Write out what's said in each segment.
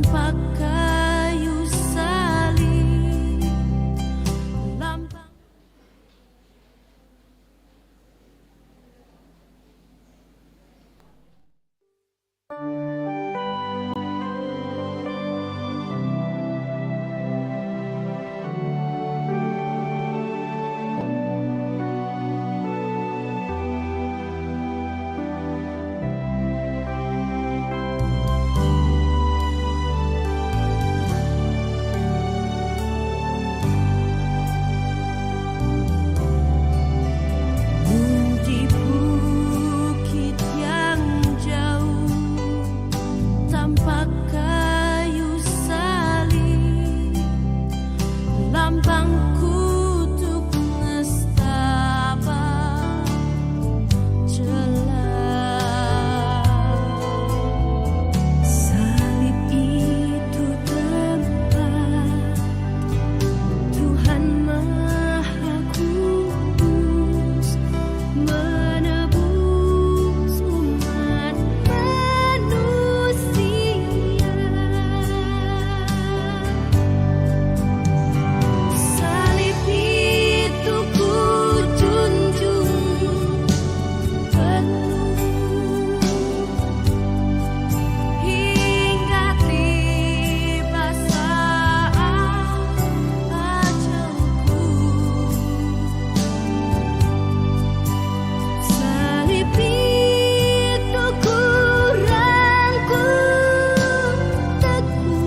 tampak kayu salib, lambang. Di bukit yang jauh tampak kayu salib, lambang kutuk nestapa jelas. Salib itu tempat Tuhan Maha Kudus menebus umat manusia. Salib itu ku junjung penuh hingga tiba saat ajalku. Salib itu ku rangkum teguh.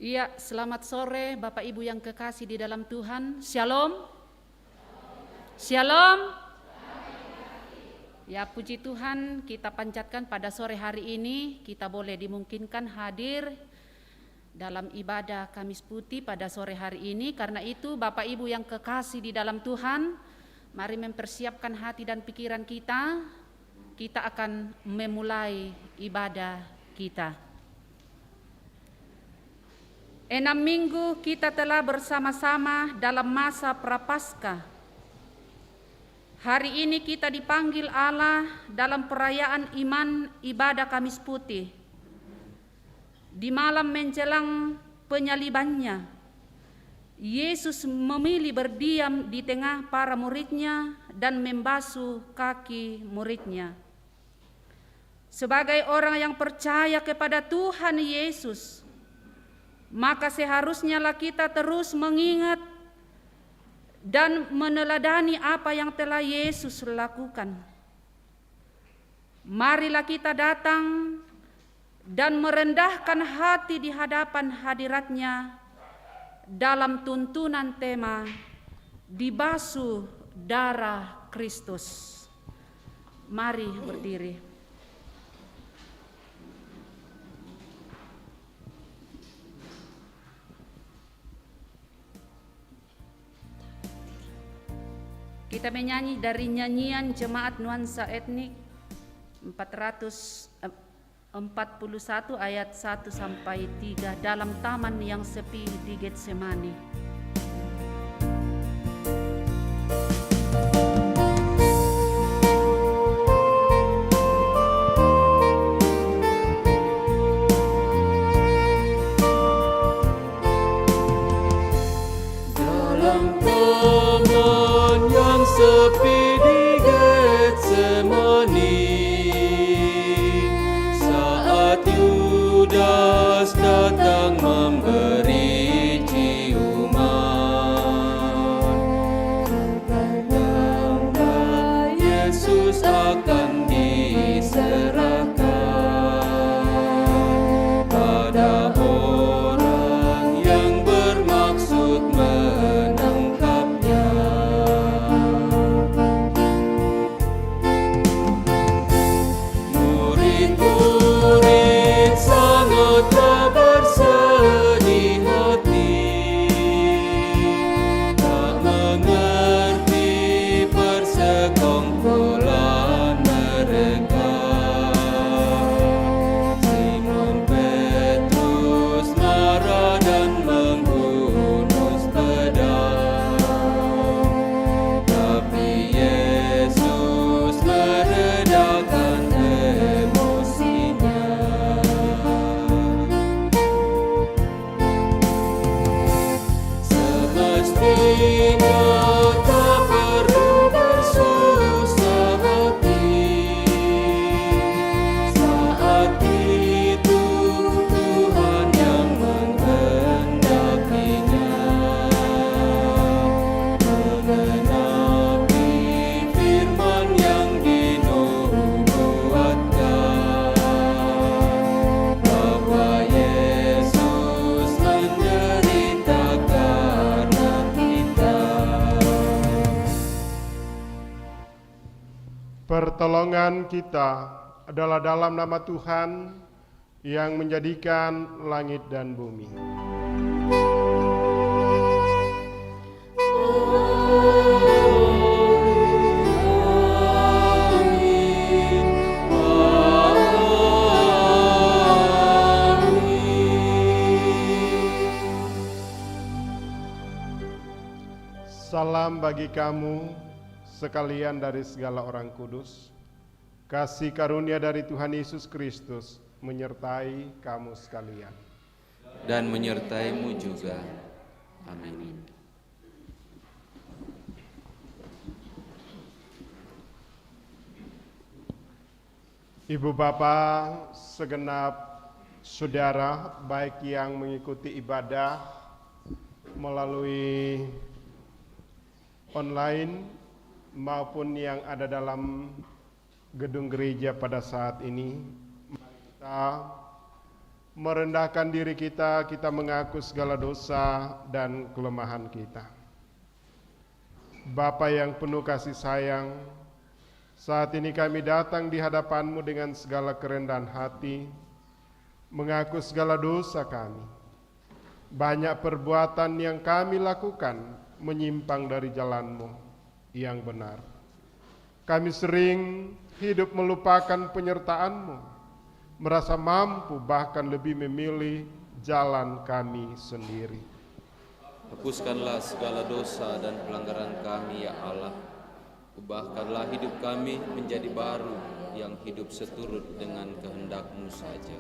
Iya, selamat sore Bapak Ibu yang kekasih di dalam Tuhan. Shalom. Shalom. Ya, puji Tuhan, kita panjatkan pada sore hari ini kita boleh dimungkinkan hadir dalam ibadah Kamis Putih pada sore hari ini. Karena itu Bapak Ibu yang kekasih di dalam Tuhan, mari mempersiapkan hati dan pikiran kita. Kita akan memulai ibadah kita. 6 minggu kita telah bersama-sama dalam masa Prapaskah. Hari ini kita dipanggil Allah dalam perayaan iman ibadah Kamis Putih. Di malam menjelang penyalibannya, Yesus memilih berdiam di tengah para muridnya dan membasuh kaki muridnya. Sebagai orang yang percaya kepada Tuhan Yesus, maka seharusnya kita terus mengingat dan meneladani apa yang telah Yesus lakukan. Marilah kita datang dan merendahkan hati di hadapan hadiratnya dalam tuntunan tema dibasuh darah Kristus. Mari berdiri. Kita menyanyi dari nyanyian Jemaat Nuansa Etnik 441 ayat 1 sampai 3 dalam taman yang sepi di Getsemani. Sepi di Getsemani, saat Yudas datang memberi ciuman. Pertolongan kita adalah dalam nama Tuhan yang menjadikan langit dan bumi. Salam bagi kamu sekalian dari segala orang kudus. Kasih karunia dari Tuhan Yesus Kristus menyertai kamu sekalian. Dan menyertaimu juga. Amin. Ibu Bapak, segenap saudara, baik yang mengikuti ibadah melalui online maupun yang ada dalam gedung gereja pada saat ini, mari kita merendahkan diri kita mengaku segala dosa dan kelemahan kita. Bapa yang penuh kasih sayang, saat ini kami datang di hadapan-Mu dengan segala kerendahan hati, mengaku segala dosa kami. Banyak perbuatan yang kami lakukan menyimpang dari jalan-Mu yang benar. Kami sering hidup melupakan penyertaan-Mu, merasa mampu bahkan lebih memilih jalan kami sendiri. Hapuskanlah segala dosa dan pelanggaran kami, ya Allah. Ubahkanlah hidup kami menjadi baru, yang hidup seturut dengan kehendak-Mu saja.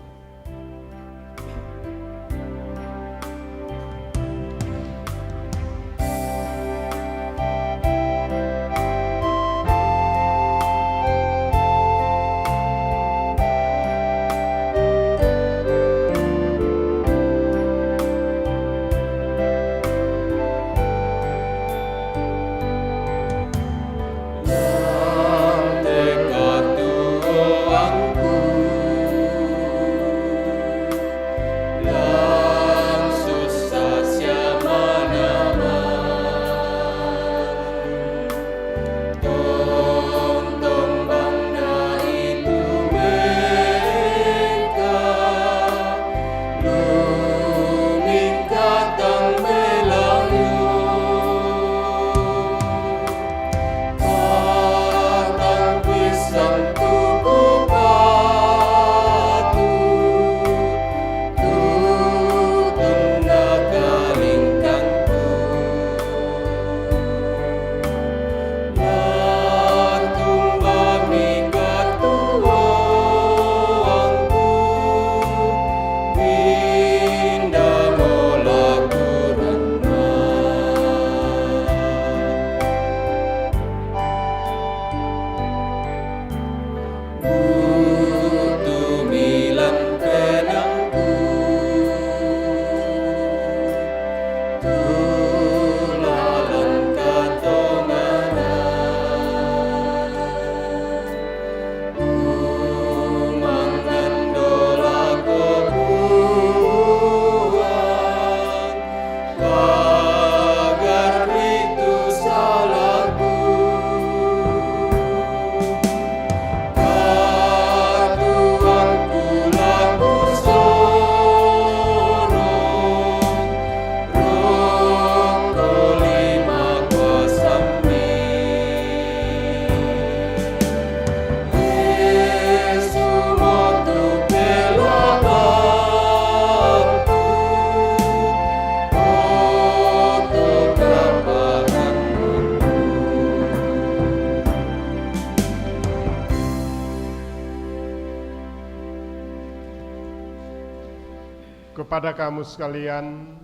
Kepada kamu sekalian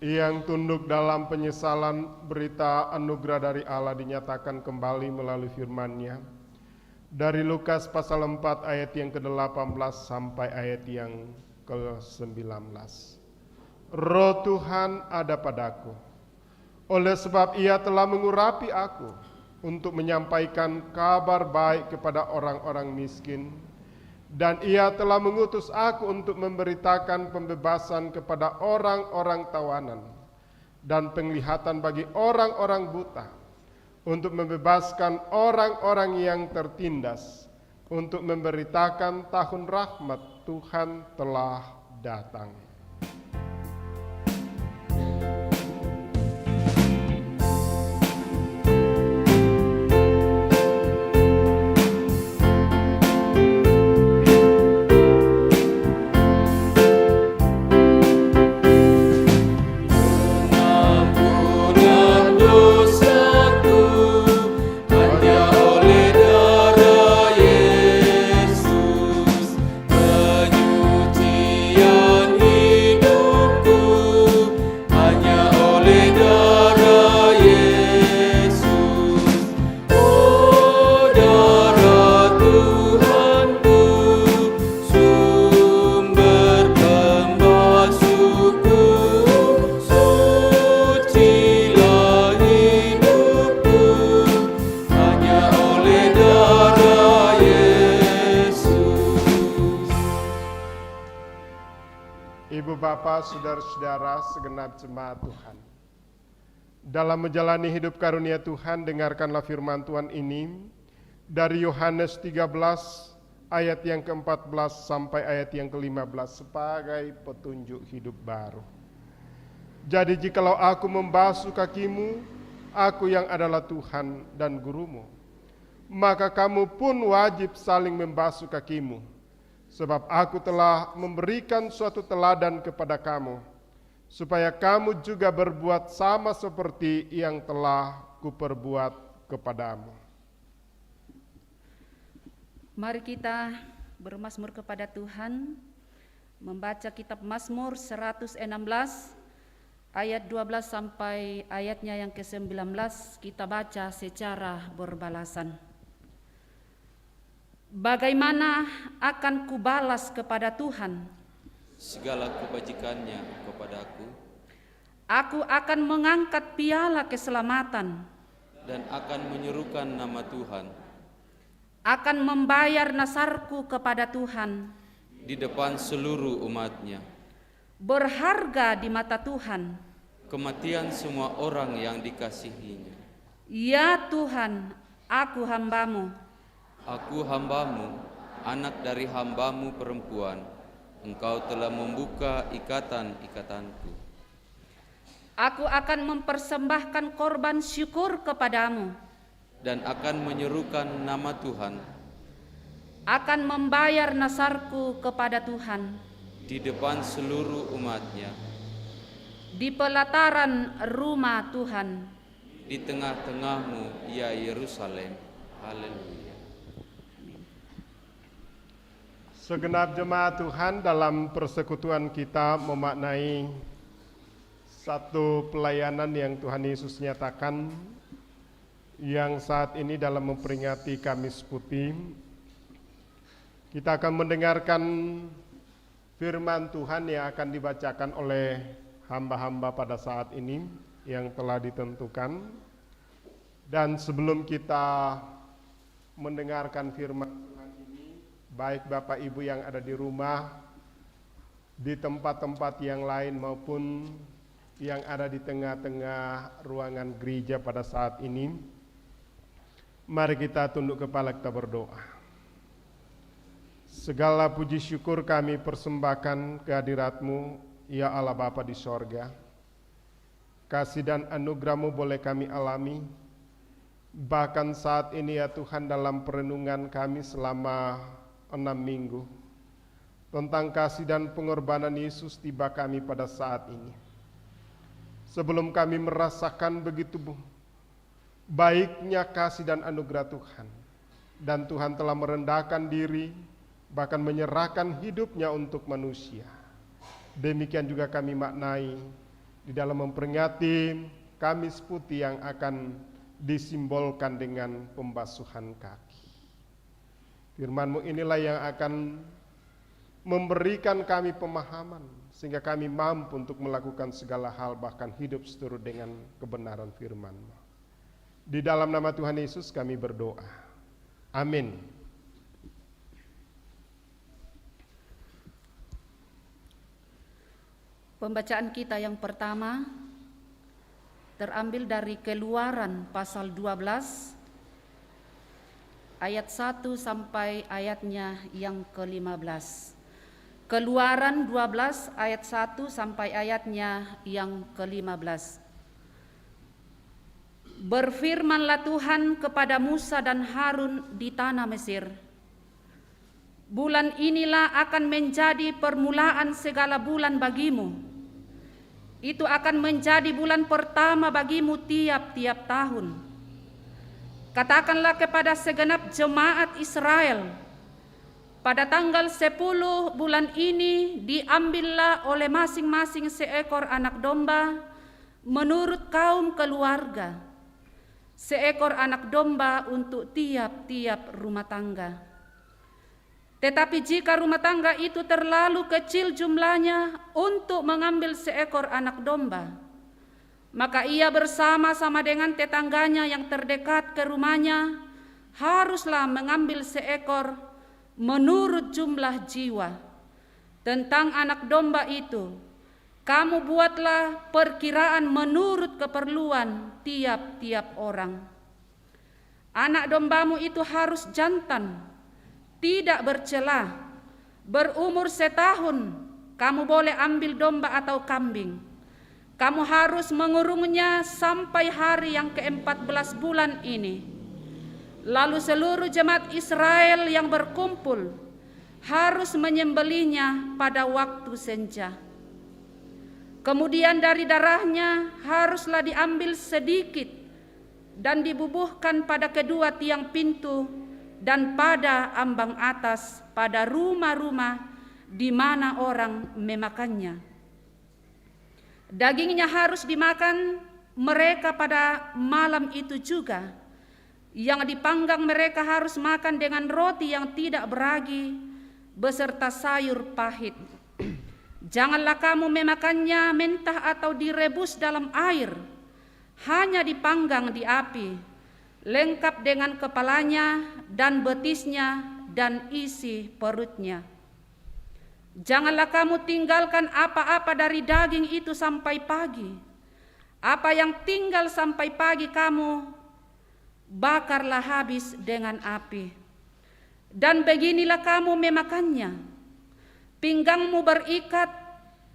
yang tunduk dalam penyesalan, berita anugerah dari Allah dinyatakan kembali melalui firman-Nya. Dari Lukas pasal 4 ayat yang ke-18 sampai ayat yang ke-19. Roh Tuhan ada padaku, oleh sebab Ia telah mengurapi aku untuk menyampaikan kabar baik kepada orang-orang miskin. Dan Ia telah mengutus aku untuk memberitakan pembebasan kepada orang-orang tawanan dan penglihatan bagi orang-orang buta, untuk membebaskan orang-orang yang tertindas, untuk memberitakan tahun rahmat Tuhan telah datang. Ampunan dosaku hanya oleh darah Yesus, penyucian hidupku hanya oleh darah Yesus. Oh, darah Tuhanku, sumber pembasuhku, sucilah hidupku hanya oleh darah Yesus. Ibu Bapa, saudara-saudara, segenap jemaat Tuhan. Dalam menjalani hidup karunia Tuhan, dengarkanlah firman Tuhan ini dari Yohanes 13 ayat yang ke-14 sampai ayat yang ke-15 sebagai petunjuk hidup baru. Jadi jikalau aku membasuh kakimu, aku yang adalah Tuhan dan gurumu, maka kamu pun wajib saling membasuh kakimu. Sebab aku telah memberikan suatu teladan kepada kamu, supaya kamu juga berbuat sama seperti yang telah kuperbuat kepadamu. Mari kita bermazmur kepada Tuhan, membaca kitab Mazmur 116 ayat 12 sampai ayatnya yang ke-19, kita baca secara berbalasan. Bagaimana akan kubalas kepada Tuhan? Segala kebajikannya kepadaku, Aku akan mengangkat piala keselamatan, dan akan menyerukan nama Tuhan akan membayar nasarku kepada Tuhan, di depan seluruh umatnya. berharga di mata Tuhan. Kematian semua orang yang dikasihinya. Ya Tuhan, aku hambamu. Aku hambamu, anak dari hambamu perempuan. Engkau telah membuka ikatan-ikatanku. Aku akan mempersembahkan korban syukur kepadamu, Dan akan menyerukan nama Tuhan akan membayar nasarku kepada Tuhan di depan seluruh umatnya. di pelataran rumah Tuhan. Di tengah-tengahmu, ya Yerusalem. Haleluya. Segenap jemaat Tuhan, dalam persekutuan kita memaknai satu pelayanan yang Tuhan Yesus nyatakan, yang saat ini dalam memperingati Kamis Putih. Kita akan mendengarkan firman Tuhan yang akan dibacakan oleh hamba-hamba pada saat ini yang telah ditentukan. Dan sebelum kita mendengarkan firman Tuhan ini, baik Bapak Ibu yang ada di rumah, di tempat-tempat yang lain maupun yang ada di tengah-tengah ruangan gereja pada saat ini, mari kita tunduk kepala, kita berdoa. Segala puji syukur kami persembahkan kehadirat-Mu, ya Allah Bapa di sorga. Kasih dan anugerah-Mu boleh kami alami, bahkan saat ini ya Tuhan, dalam perenungan kami selama 6 minggu tentang kasih dan pengorbanan Yesus, tiba kami pada saat ini. Sebelum kami merasakan begitu baiknya kasih dan anugerah Tuhan, dan Tuhan telah merendahkan diri, bahkan menyerahkan hidupnya untuk manusia. Demikian juga kami maknai di dalam memperingati Kamis Putih yang akan disimbolkan dengan pembasuhan kaki. Firman-Mu inilah yang akan memberikan kami pemahaman, sehingga kami mampu untuk melakukan segala hal, bahkan hidup seturut dengan kebenaran firman-Mu. Di dalam nama Tuhan Yesus kami berdoa. Amin. Pembacaan kita yang pertama terambil dari Keluaran pasal 12 ayat 1 sampai ayatnya yang ke-15. Keluaran 12 ayat 1 sampai ayatnya yang ke-15. Berfirmanlah Tuhan kepada Musa dan Harun di tanah Mesir, bulan inilah akan menjadi permulaan segala bulan bagimu. Itu akan menjadi bulan pertama bagimu tiap-tiap tahun. Katakanlah kepada segenap jemaat Israel, pada tanggal 10 bulan ini diambillah oleh masing-masing seekor anak domba menurut kaum keluarga, seekor anak domba untuk tiap-tiap rumah tangga. Tetapi jika rumah tangga itu terlalu kecil jumlahnya untuk mengambil seekor anak domba, maka ia bersama-sama dengan tetangganya yang terdekat ke rumahnya haruslah mengambil seekor menurut jumlah jiwa. Tentang anak domba itu, kamu buatlah perkiraan menurut keperluan tiap-tiap orang. Anak dombamu itu harus jantan, tidak bercela, berumur setahun. Kamu boleh ambil domba atau kambing. Kamu harus mengurungnya sampai hari yang ke-14 bulan ini. Lalu seluruh jemaat Israel yang berkumpul harus menyembelihnya pada waktu senja. Kemudian dari darahnya haruslah diambil sedikit dan dibubuhkan pada kedua tiang pintu dan pada ambang atas pada rumah-rumah di mana orang memakannya. Dagingnya harus dimakan mereka pada malam itu juga. Yang dipanggang mereka harus makan dengan roti yang tidak beragi beserta sayur pahit. Janganlah kamu memakannya mentah atau direbus dalam air, hanya dipanggang di api, lengkap dengan kepalanya dan betisnya dan isi perutnya. Janganlah kamu tinggalkan apa-apa dari daging itu sampai pagi. Apa yang tinggal sampai pagi kamu bakarlah habis dengan api. Dan beginilah kamu memakannya. Pinggangmu berikat,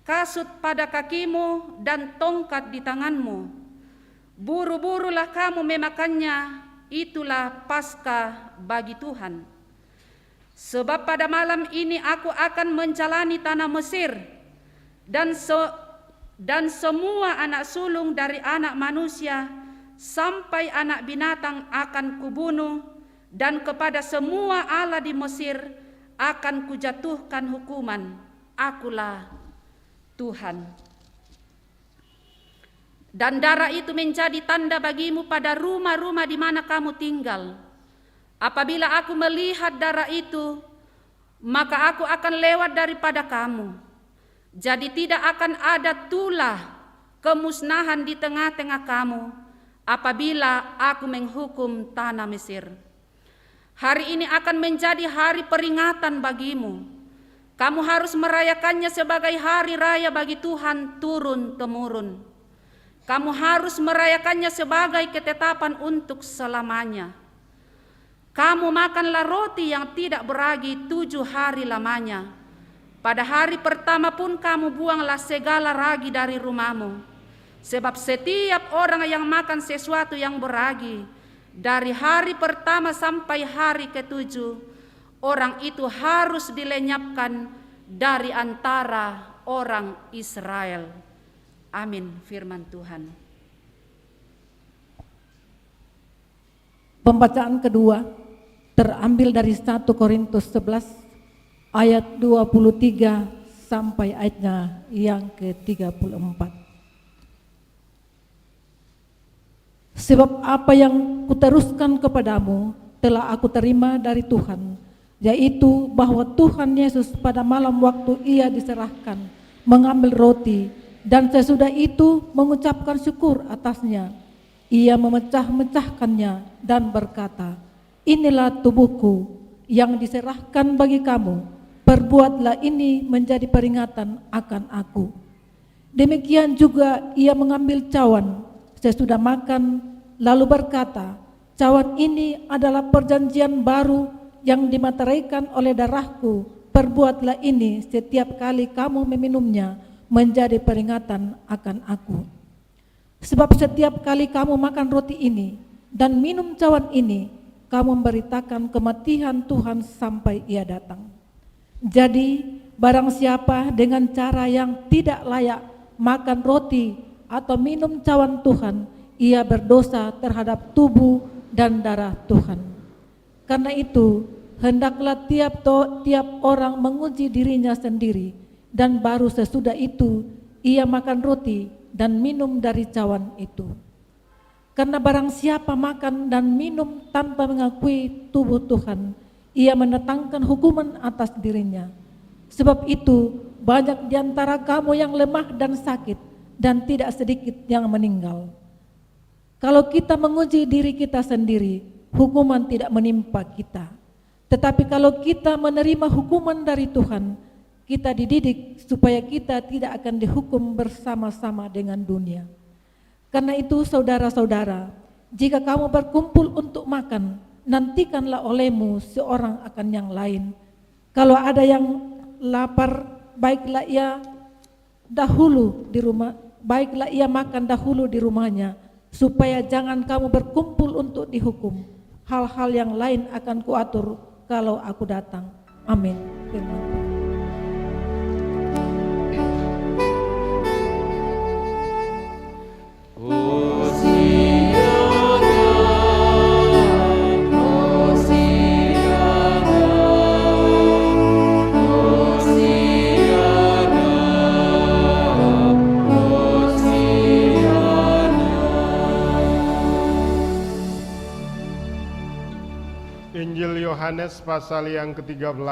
kasut pada kakimu, dan tongkat di tanganmu. Buru-burulah kamu memakannya, itulah Paskah bagi Tuhan. Sebab pada malam ini aku akan menjalani tanah Mesir, dan semua anak sulung dari anak manusia sampai anak binatang akan kubunuh, dan kepada semua allah di Mesir akan kujatuhkan hukuman. Akulah Tuhan. Dan darah itu menjadi tanda bagimu pada rumah-rumah di mana kamu tinggal. Apabila aku melihat darah itu, maka aku akan lewat daripada kamu. Jadi tidak akan ada tulah kemusnahan di tengah-tengah kamu apabila aku menghukum tanah Mesir. Hari ini akan menjadi hari peringatan bagimu. Kamu harus merayakannya sebagai hari raya bagi Tuhan turun-temurun. Kamu harus merayakannya sebagai ketetapan untuk selamanya. Kamu makanlah roti yang tidak beragi 7 hari lamanya. Pada hari pertama pun kamu buanglah segala ragi dari rumahmu. Sebab setiap orang yang makan sesuatu yang beragi, dari hari pertama sampai hari ke-7, orang itu harus dilenyapkan dari antara orang Israel. Amin, firman Tuhan. Pembacaan kedua terambil dari 1 Korintus 11 ayat 23 sampai ayatnya yang ke-34. Sebab apa yang kuteruskan kepadamu telah aku terima dari Tuhan, yaitu bahwa Tuhan Yesus pada malam waktu ia diserahkan mengambil roti, dan sesudah itu mengucapkan syukur atasnya, ia memecah-mecahkannya dan berkata, inilah tubuhku yang diserahkan bagi kamu, perbuatlah ini menjadi peringatan akan aku. Demikian juga ia mengambil cawan sesudah makan, lalu berkata, "Cawan ini adalah perjanjian baru yang dimateraikan oleh darahku. Perbuatlah ini setiap kali kamu meminumnya menjadi peringatan akan aku. Sebab setiap kali kamu makan roti ini dan minum cawan ini, kamu memberitakan kematian Tuhan sampai Ia datang. Jadi barang siapa dengan cara yang tidak layak makan roti atau minum cawan Tuhan, ia berdosa terhadap tubuh dan darah Tuhan. Karena itu, hendaklah tiap orang menguji dirinya sendiri, dan baru sesudah itu ia makan roti dan minum dari cawan itu. Karena barang siapa makan dan minum tanpa mengakui tubuh Tuhan, ia mendatangkan hukuman atas dirinya. Sebab itu banyak di antara kamu yang lemah dan sakit, dan tidak sedikit yang meninggal. Kalau kita menguji diri kita sendiri, hukuman tidak menimpa kita. Tetapi kalau kita menerima hukuman dari Tuhan, kita dididik supaya kita tidak akan dihukum bersama-sama dengan dunia. Karena itu saudara-saudara, jika kamu berkumpul untuk makan, nantikanlah olehmu seorang akan yang lain. Kalau ada yang lapar, baiklah ia makan dahulu di rumahnya, supaya jangan kamu berkumpul untuk dihukum. Hal-hal yang lain akan kuatur kalau aku datang. Amin. Firman Tuhan. Injil Yohanes pasal yang ke-13,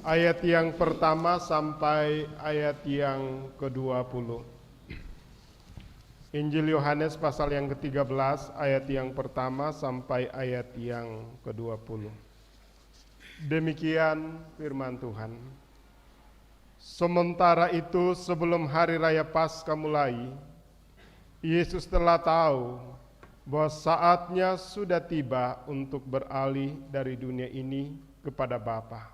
ayat yang pertama sampai ayat yang ke-20. Injil Yohanes pasal yang ke-13, ayat yang pertama sampai ayat yang ke-20. Demikian firman Tuhan. Sementara itu sebelum hari raya Paskah mulai, Yesus telah tahu bahwa saatnya sudah tiba untuk beralih dari dunia ini kepada Bapa.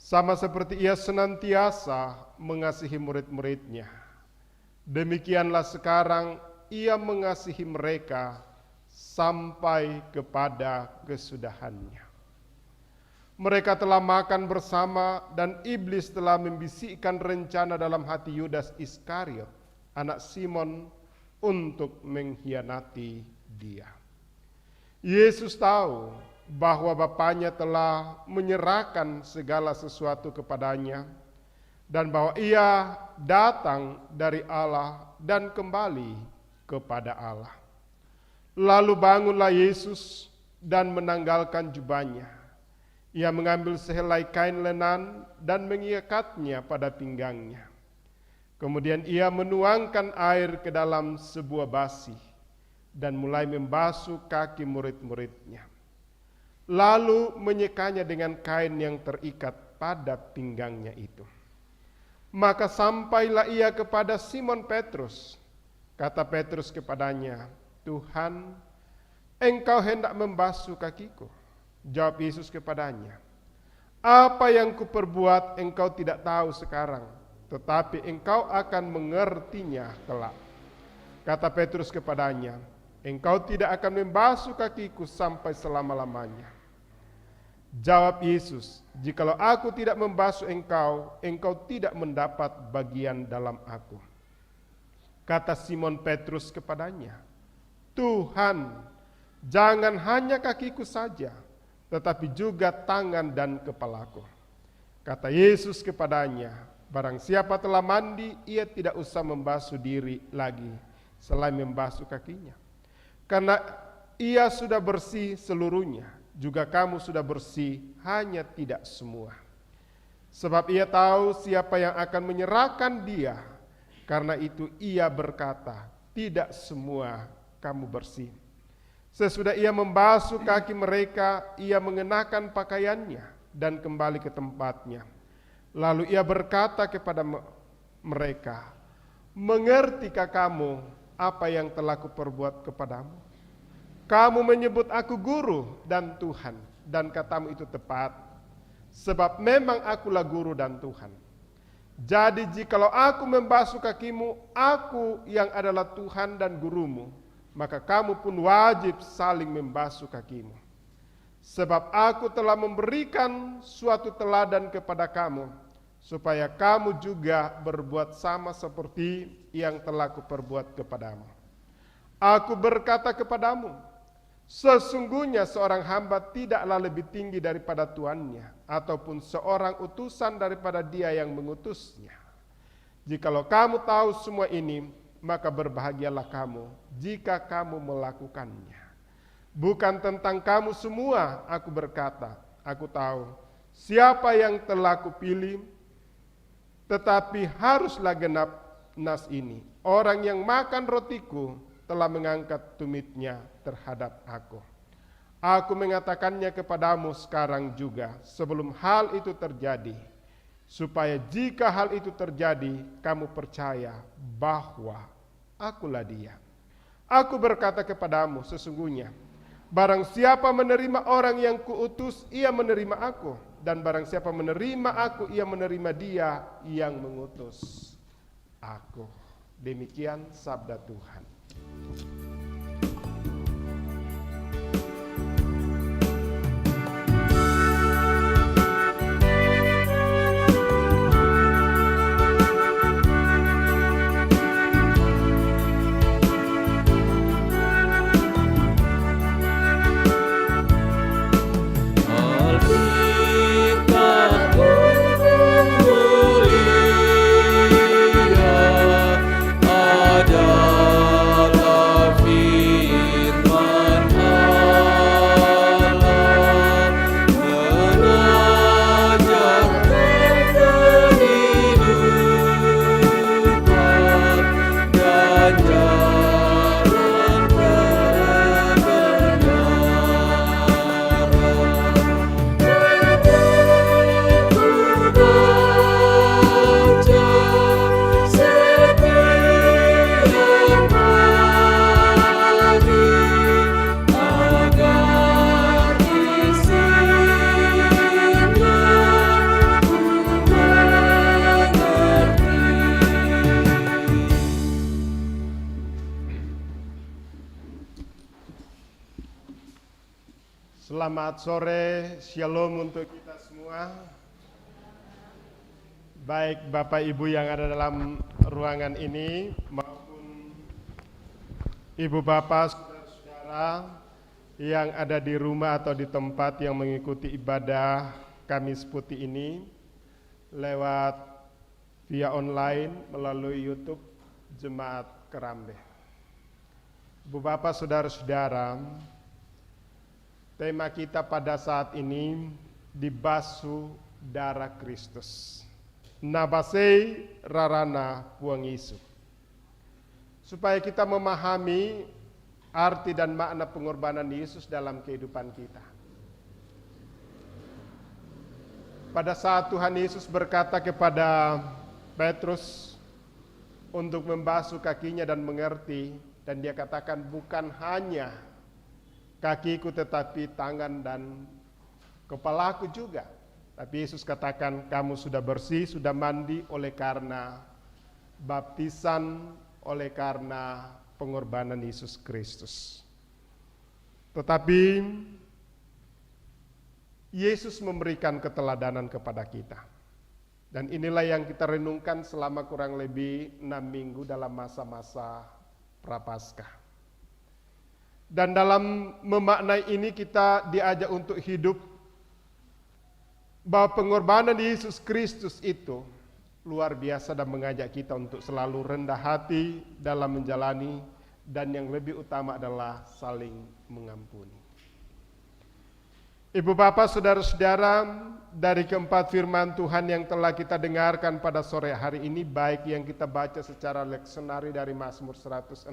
Sama seperti ia senantiasa mengasihi murid-muridnya, demikianlah sekarang ia mengasihi mereka sampai kepada kesudahannya. Mereka telah makan bersama dan iblis telah membisikkan rencana dalam hati Yudas Iskariot, anak Simon, untuk mengkhianati dia. Yesus tahu bahwa Bapanya telah menyerahkan segala sesuatu kepadanya, dan bahwa ia datang dari Allah dan kembali kepada Allah. Lalu bangunlah Yesus dan menanggalkan jubahnya. Ia mengambil sehelai kain lenan dan mengikatnya pada pinggangnya. Kemudian ia menuangkan air ke dalam sebuah basi dan mulai membasuh kaki murid-muridnya. Lalu menyekanya dengan kain yang terikat pada pinggangnya itu. Maka sampailah ia kepada Simon Petrus. Kata Petrus kepadanya, "Tuhan, engkau hendak membasuh kakiku?" Jawab Yesus kepadanya, "Apa yang kuperbuat engkau tidak tahu sekarang, tetapi engkau akan mengertinya kelak." Kata Petrus kepadanya, "Engkau tidak akan membasuh kakiku sampai selama-lamanya." Jawab Yesus, "Jikalau aku tidak membasuh engkau, engkau tidak mendapat bagian dalam aku." Kata Simon Petrus kepadanya, "Tuhan, jangan hanya kakiku saja, tetapi juga tangan dan kepalaku." Kata Yesus kepadanya, "Barang siapa telah mandi, ia tidak usah membasuh diri lagi selain membasuh kakinya. Karena ia sudah bersih seluruhnya, juga kamu sudah bersih, hanya tidak semua. Sebab ia tahu siapa yang akan menyerahkan dia, karena itu ia berkata, tidak semua kamu bersih." Sesudah ia membasuh kaki mereka, ia mengenakan pakaiannya dan kembali ke tempatnya. Lalu ia berkata kepada mereka, "Mengertikah kamu apa yang telah kuperbuat kepadamu? Kamu menyebut aku guru dan Tuhan, dan katamu itu tepat, sebab memang akulah guru dan Tuhan. Jadi jikalau aku membasuh kakimu, aku yang adalah Tuhan dan gurumu, maka kamu pun wajib saling membasuh kakimu. Sebab aku telah memberikan suatu teladan kepada kamu, supaya kamu juga berbuat sama seperti yang telah kuperbuat kepadamu. Aku berkata kepadamu, sesungguhnya seorang hamba tidaklah lebih tinggi daripada tuannya, ataupun seorang utusan daripada dia yang mengutusnya. Jikalau kamu tahu semua ini, maka berbahagialah kamu jika kamu melakukannya. Bukan tentang kamu semua aku berkata, aku tahu siapa yang telah kupilih, tetapi haruslah genap nas ini. Orang yang makan rotiku telah mengangkat tumitnya terhadap aku. Aku mengatakannya kepadamu sekarang juga, sebelum hal itu terjadi, supaya jika hal itu terjadi, kamu percaya bahwa akulah dia. Aku berkata kepadamu, sesungguhnya, barang siapa menerima orang yang kuutus, ia menerima aku. Dan barang siapa menerima aku, ia menerima dia yang mengutus aku. Demikian sabda Tuhan. Selamat sore, shalom untuk kita semua. Baik Bapak Ibu yang ada dalam ruangan ini maupun Ibu Bapak, saudara-saudara yang ada di rumah atau di tempat yang mengikuti ibadah Kamis Putih ini lewat via online melalui YouTube Jemaat Kerambe. Ibu Bapak, saudara-saudara, tema kita pada saat ini dibasuh darah Kristus. Nabasei rarana puang Yesus. Supaya kita memahami arti dan makna pengorbanan Yesus dalam kehidupan kita. Pada saat Tuhan Yesus berkata kepada Petrus untuk membasuh kakinya dan mengerti, dan dia katakan bukan hanya kakiku tetapi tangan dan kepalaku juga. Tapi Yesus katakan kamu sudah bersih, sudah mandi oleh karena baptisan, oleh karena pengorbanan Yesus Kristus. Tetapi Yesus memberikan keteladanan kepada kita. Dan inilah yang kita renungkan selama kurang lebih 6 minggu dalam masa-masa Prapaskah. Dan dalam memaknai ini kita diajak untuk hidup bahwa pengorbanan Yesus Kristus itu luar biasa dan mengajak kita untuk selalu rendah hati dalam menjalani, dan yang lebih utama adalah saling mengampuni. Ibu Bapak, saudara-saudara, dari keempat firman Tuhan yang telah kita dengarkan pada sore hari ini, baik yang kita baca secara leksionari dari Mazmur 116,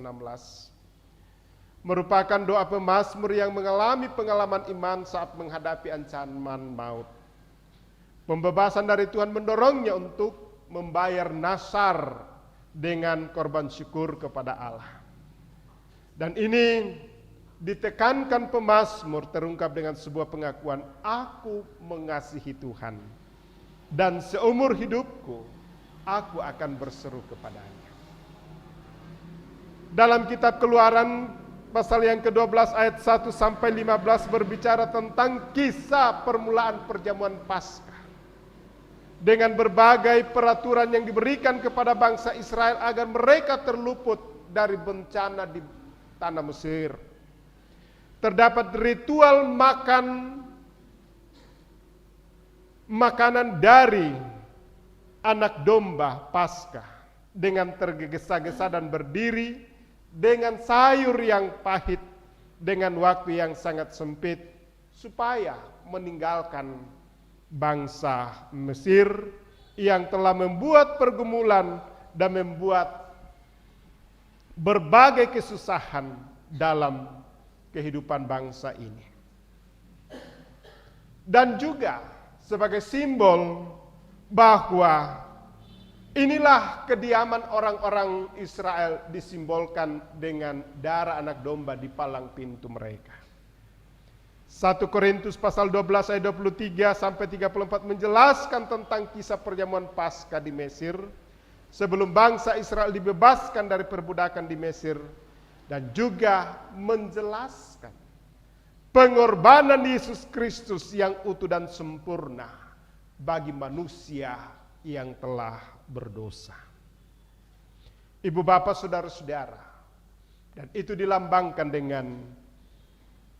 merupakan doa pemazmur yang mengalami pengalaman iman saat menghadapi ancaman maut. Pembebasan dari Tuhan mendorongnya untuk membayar nasar dengan korban syukur kepada Allah. Dan ini ditekankan pemazmur terungkap dengan sebuah pengakuan, aku mengasihi Tuhan dan seumur hidupku aku akan berseru kepadanya. Dalam kitab Keluaran pasal yang ke-12 ayat 1 sampai 15 berbicara tentang kisah permulaan perjamuan Paskah. Dengan berbagai peraturan yang diberikan kepada bangsa Israel agar mereka terluput dari bencana di tanah Mesir. Terdapat ritual makanan dari anak domba Paskah dengan tergesa-gesa dan berdiri dengan sayur yang pahit dengan waktu yang sangat sempit supaya meninggalkan bangsa Mesir yang telah membuat pergumulan dan membuat berbagai kesusahan dalam kehidupan bangsa ini. Dan juga sebagai simbol bahwa inilah kediaman orang-orang Israel disimbolkan dengan darah anak domba di palang pintu mereka. 1 Korintus pasal 12 ayat 23 sampai 34 menjelaskan tentang kisah perjamuan Paskah di Mesir sebelum bangsa Israel dibebaskan dari perbudakan di Mesir, dan juga menjelaskan pengorbanan Yesus Kristus yang utuh dan sempurna bagi manusia yang telah berdosa. Ibu bapak saudara-saudara, dan itu dilambangkan dengan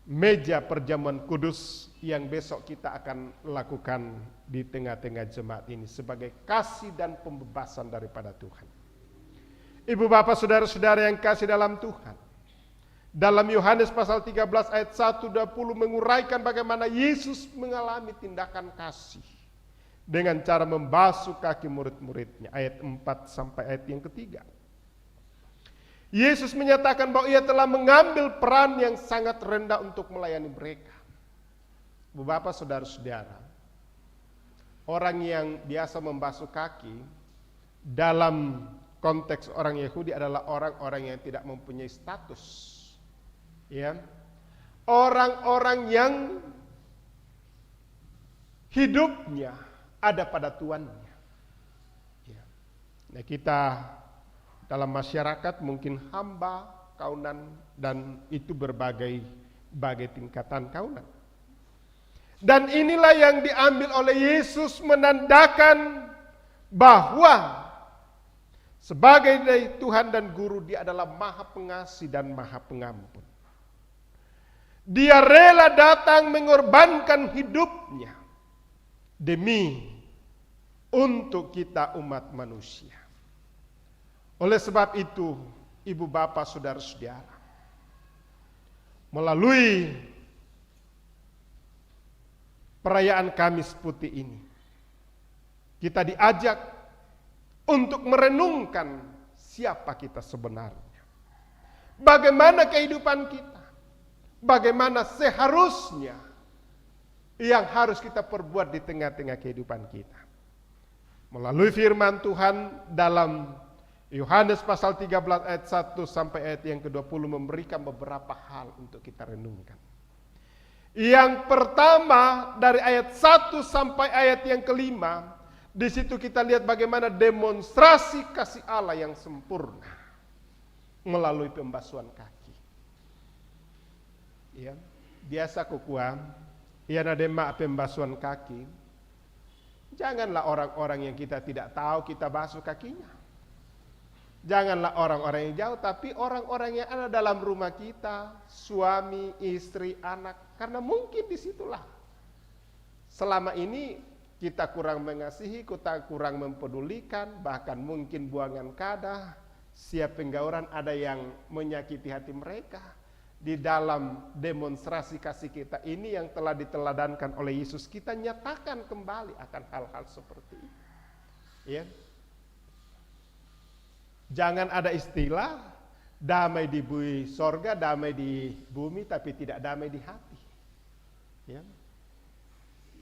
meja perjamuan kudus yang besok kita akan lakukan di tengah-tengah jemaat ini sebagai kasih dan pembebasan daripada Tuhan. Ibu bapak saudara-saudara yang kasih dalam Tuhan, dalam Yohanes pasal 13 ayat 1-20 menguraikan bagaimana Yesus mengalami tindakan kasih dengan cara membasuh kaki murid-muridnya, ayat 4 sampai ayat yang ketiga. Yesus menyatakan bahwa ia telah mengambil peran yang sangat rendah untuk melayani mereka. Bapak saudara-saudara, orang yang biasa membasuh kaki dalam konteks orang Yahudi adalah orang-orang yang tidak mempunyai status. Ya. Orang-orang yang hidupnya ada pada tuannya. Ya. Nah, kita dalam masyarakat mungkin hamba, kaunan, dan itu berbagai tingkatan kaunan. Dan inilah yang diambil oleh Yesus menandakan bahwa sebagai Tuhan dan Guru dia adalah Maha Pengasih dan Maha Pengampun. Dia rela datang mengorbankan hidupnya demi untuk kita umat manusia. Oleh sebab itu, ibu bapak saudara-saudara, melalui perayaan Kamis Putih ini, kita diajak untuk merenungkan siapa kita sebenarnya. Bagaimana kehidupan kita, bagaimana seharusnya yang harus kita perbuat di tengah-tengah kehidupan kita. Melalui firman Tuhan dalam Yohanes pasal 13 ayat 1 sampai ayat yang ke-20 memberikan beberapa hal untuk kita renungkan. Yang pertama dari ayat 1 sampai ayat yang kelima, di situ kita lihat bagaimana demonstrasi kasih Allah yang sempurna melalui pembasuhan kaki. Ya, biasa kukuam, ia nadema pembasuhan kaki. Janganlah orang-orang yang kita tidak tahu kita basuh kakinya. Janganlah orang-orang yang jauh, tapi orang-orang yang ada dalam rumah kita, suami, istri, anak. Karena mungkin disitulah selama ini kita kurang mengasihi, kita kurang mempedulikan, bahkan mungkin buangan kadah, siap penggauran ada yang menyakiti hati mereka. Di dalam demonstrasi kasih kita ini yang telah diteladankan oleh Yesus, kita nyatakan kembali akan hal-hal seperti ini. Ya. Jangan ada istilah damai di bumi sorga, damai di bumi, tapi tidak damai di hati. Ya.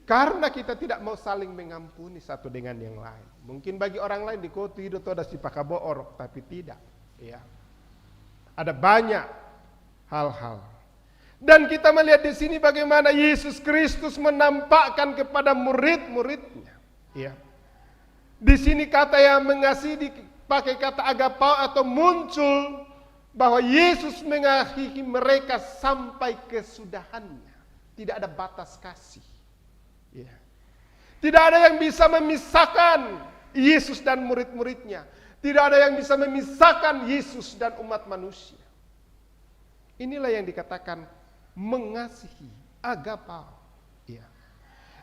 Karena kita tidak mau saling mengampuni satu dengan yang lain. Mungkin bagi orang lain di kota itu ada si pakaboor, tapi tidak. Ya. Ada banyak hal-hal. Dan kita melihat di sini bagaimana Yesus Kristus menampakkan kepada murid-muridnya. Ya. Di sini kata yang mengasihi dipakai kata agapao atau muncul bahwa Yesus mengasihi mereka sampai kesudahannya. Tidak ada batas kasih. Ya. Tidak ada yang bisa memisahkan Yesus dan murid-muridnya. Tidak ada yang bisa memisahkan Yesus dan umat manusia. Inilah yang dikatakan mengasihi, agapao. Ya.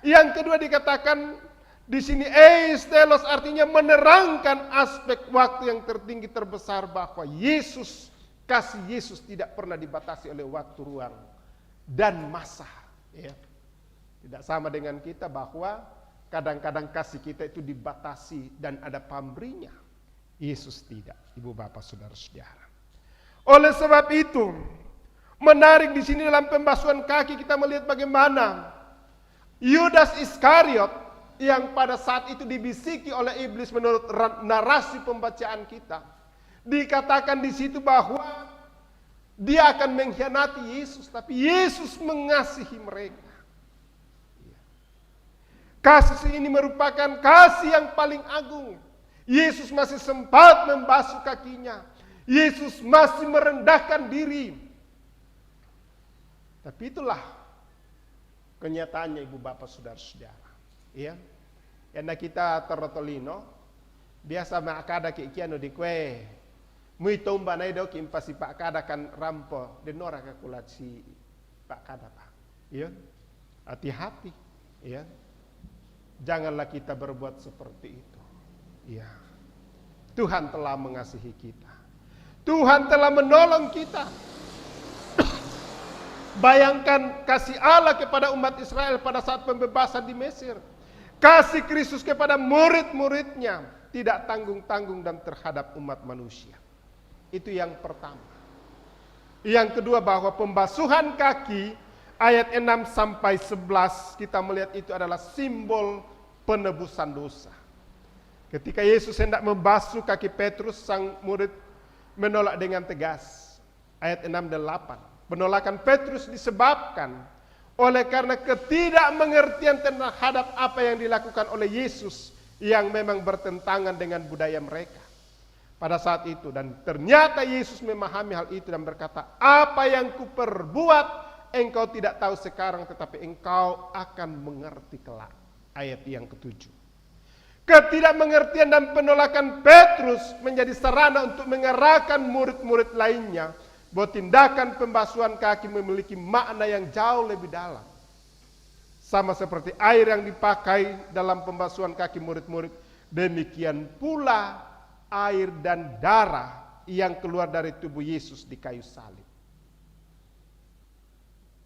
Yang kedua dikatakan di sini eistelos, artinya menerangkan aspek waktu yang tertinggi terbesar bahwa Yesus, kasih Yesus tidak pernah dibatasi oleh waktu, ruang, dan masa. Ya. Tidak sama dengan kita bahwa kadang-kadang kasih kita itu dibatasi dan ada pamrihnya. Yesus tidak, ibu bapak saudara-saudara. Oleh sebab itu, menarik di sini dalam pembasuhan kaki kita melihat bagaimana Yudas Iskariot yang pada saat itu dibisiki oleh iblis menurut narasi pembacaan kita, dikatakan di situ bahwa dia akan mengkhianati Yesus, tapi Yesus mengasihi mereka. Kasih ini merupakan kasih yang paling agung. Yesus masih sempat membasuh kakinya. Yesus masih merendahkan diri. Tapi itulah kenyataannya ibu bapak saudara-saudara. Ya. Karena kita terotolino biasa makada kikiano di kue. Mui tomba na ido kim pasi pak kada kan rampo denora kakulat si pak kada pak. Ya. Hati-hati. Ya. Janganlah kita berbuat seperti itu. Ya. Tuhan telah mengasihi kita. Tuhan telah menolong kita. Bayangkan kasih Allah kepada umat Israel pada saat pembebasan di Mesir. Kasih Kristus kepada murid-muridnya tidak tanggung-tanggung dan terhadap umat manusia. Itu yang pertama. Yang kedua bahwa pembasuhan kaki ayat 6 sampai 11 kita melihat itu adalah simbol penebusan dosa. Ketika Yesus hendak membasuh kaki Petrus, sang murid menolak dengan tegas. Ayat 6 dan 8. Penolakan Petrus disebabkan oleh karena ketidakmengertian terhadap apa yang dilakukan oleh Yesus yang memang bertentangan dengan budaya mereka pada saat itu. Dan ternyata Yesus memahami hal itu dan berkata, apa yang kuperbuat engkau tidak tahu sekarang, tetapi engkau akan mengerti kelak. Ayat yang ke-7. Ketidakmengertian dan penolakan Petrus menjadi sarana untuk mengarahkan murid-murid lainnya bahwa tindakan pembasuhan kaki memiliki makna yang jauh lebih dalam. Sama seperti air yang dipakai dalam pembasuhan kaki murid-murid, demikian pula air dan darah yang keluar dari tubuh Yesus di kayu salib.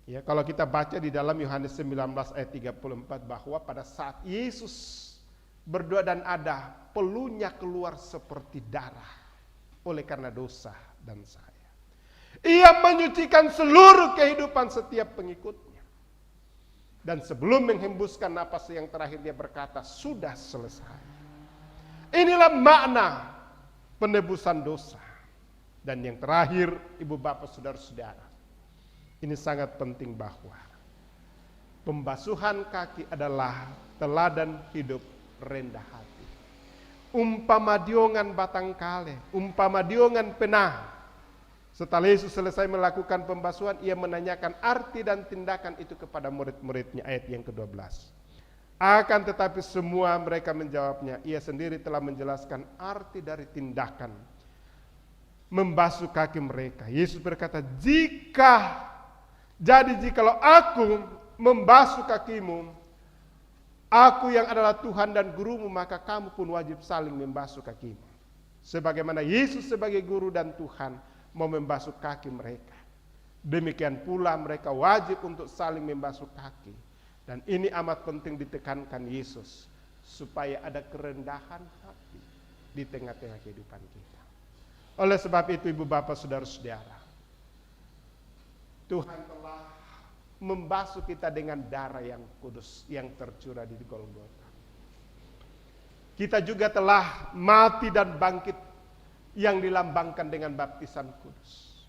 Ya, kalau kita baca di dalam Yohanes 19 ayat 34 bahwa pada saat Yesus berdoa dan ada peluhnya keluar seperti darah oleh karena dosa dan saya. Ia menyucikan seluruh kehidupan setiap pengikutnya. Dan sebelum menghembuskan napas yang terakhir dia berkata, sudah selesai. Inilah makna penebusan dosa. Dan yang terakhir, ibu bapak saudara-saudara, ini sangat penting bahwa pembasuhan kaki adalah teladan hidup rendah hati. Umpama diongan batang kale, umpama diongan penah. Setelah Yesus selesai melakukan pembasuhan, ia menanyakan arti dan tindakan itu kepada murid-muridnya, ayat yang ke-12. Akan tetapi semua mereka menjawabnya, ia sendiri telah menjelaskan arti dari tindakan membasuh kaki mereka. Yesus berkata, jikalau aku membasuh kakimu, aku yang adalah Tuhan dan gurumu, maka kamu pun wajib saling membasuh kakimu. Sebagaimana Yesus sebagai guru dan Tuhan mau membasuh kaki mereka, demikian pula mereka wajib untuk saling membasuh kaki. Dan ini amat penting ditekankan Yesus, supaya ada kerendahan hati di tengah-tengah kehidupan kita. Oleh sebab itu ibu bapak saudara-saudara, Tuhan telah membasuh kita dengan darah yang kudus yang tercurah di Golgota. Kita juga telah mati dan bangkit yang dilambangkan dengan baptisan kudus.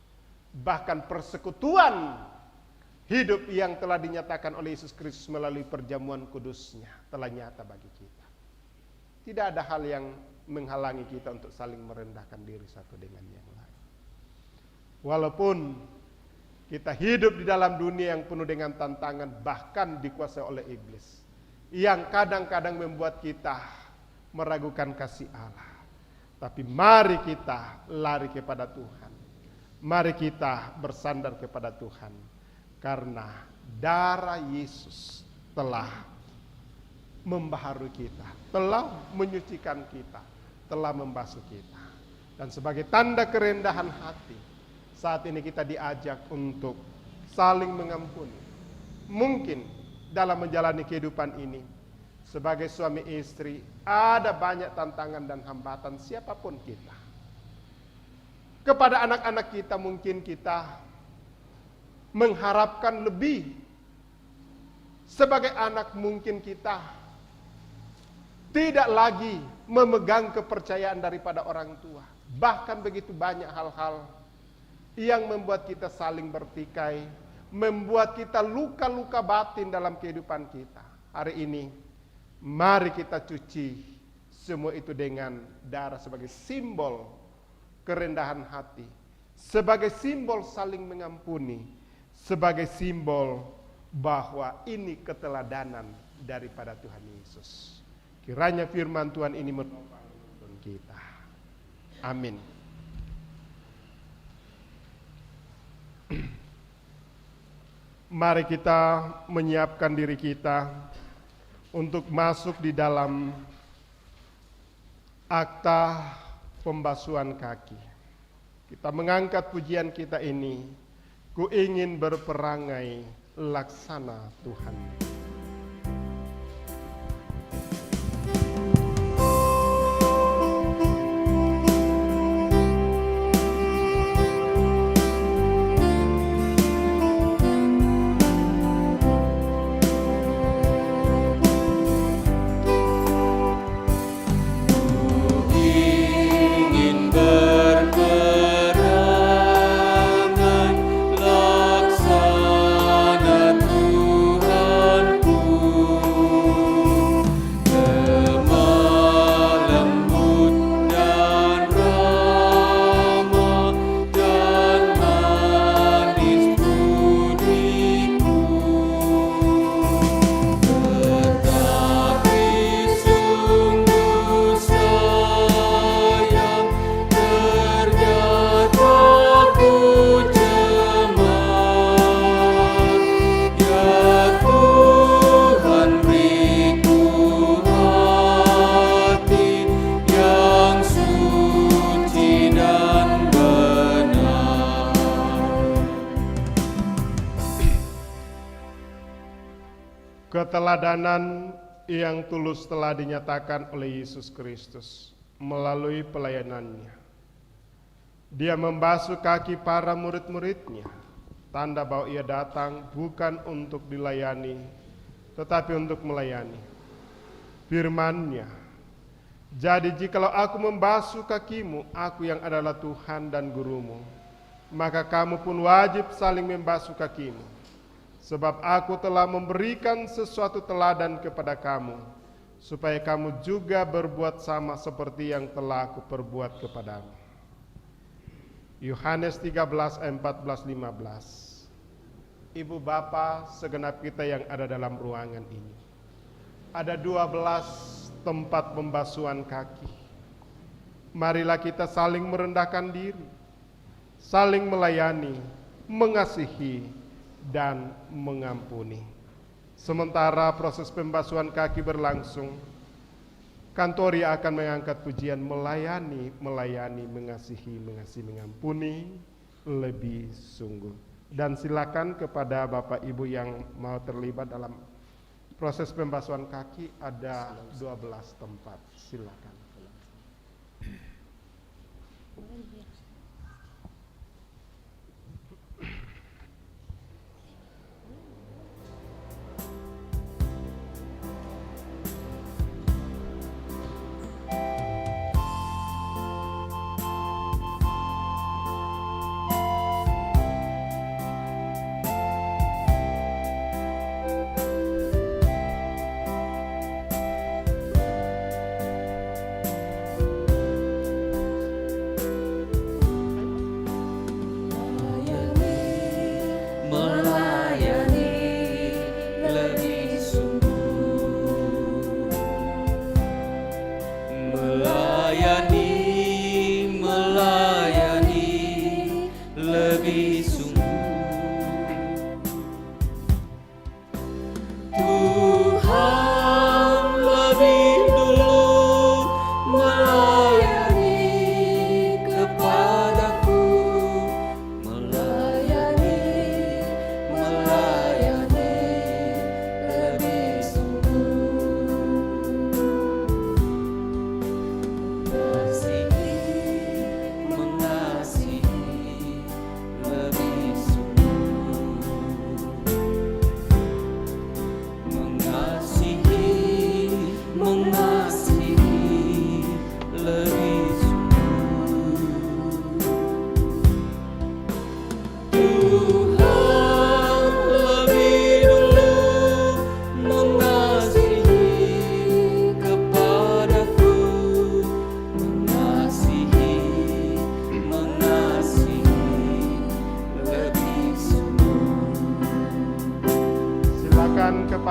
bahkan persekutuan hidup yang telah dinyatakan oleh Yesus Kristus melalui perjamuan kudusnya telah nyata bagi kita. Tidak ada hal yang menghalangi kita untuk saling merendahkan diri satu dengan yang lain. Walaupun kita hidup di dalam dunia yang penuh dengan tantangan, bahkan dikuasai oleh iblis, yang kadang-kadang membuat kita meragukan kasih Allah. Tapi mari kita lari kepada Tuhan. Mari kita bersandar kepada Tuhan. Karena darah Yesus telah membaharui kita, telah menyucikan kita, telah membasuh kita. Dan sebagai tanda kerendahan hati, saat ini kita diajak untuk saling mengampuni. Mungkin dalam menjalani kehidupan ini, sebagai suami istri, ada banyak tantangan dan hambatan siapapun kita. Kepada anak-anak kita mungkin kita mengharapkan lebih. Sebagai anak mungkin kita tidak lagi memegang kepercayaan daripada orang tua. Bahkan begitu banyak hal-hal yang membuat kita saling bertikai, membuat kita luka-luka batin dalam kehidupan kita. Hari ini, mari kita cuci semua itu dengan darah sebagai simbol kerendahan hati, sebagai simbol saling mengampuni, sebagai simbol bahwa ini keteladanan daripada Tuhan Yesus. Kiranya firman Tuhan ini menopang kita. Amin. Mari kita menyiapkan diri kita untuk masuk di dalam akta pembasuhan kaki. Kita mengangkat pujian kita ini. Ku ingin berperangai laksana Tuhan. Keteladanan yang tulus telah dinyatakan oleh Yesus Kristus melalui pelayanannya. Dia membasuh kaki para murid-muridnya, tanda bahwa ia datang bukan untuk dilayani, tetapi untuk melayani. Firman-Nya, jadi jikalau aku membasuh kakimu, aku yang adalah Tuhan dan gurumu, maka kamu pun wajib saling membasuh kakimu. Sebab aku telah memberikan sesuatu teladan kepada kamu, supaya kamu juga berbuat sama seperti yang telah aku perbuat kepadamu. Yohanes 13, 14, 15. Ibu bapa segenap kita yang ada dalam ruangan ini. Ada 12 tempat pembasuhan kaki. Marilah kita saling merendahkan diri, saling melayani, mengasihi, dan mengampuni. Sementara proses pembasuhan kaki berlangsung, kantori akan mengangkat pujian melayani, mengasihi, mengampuni lebih sungguh. Dan silakan kepada Bapak Ibu yang mau terlibat dalam proses pembasuhan kaki, ada 12 tempat. Silakan.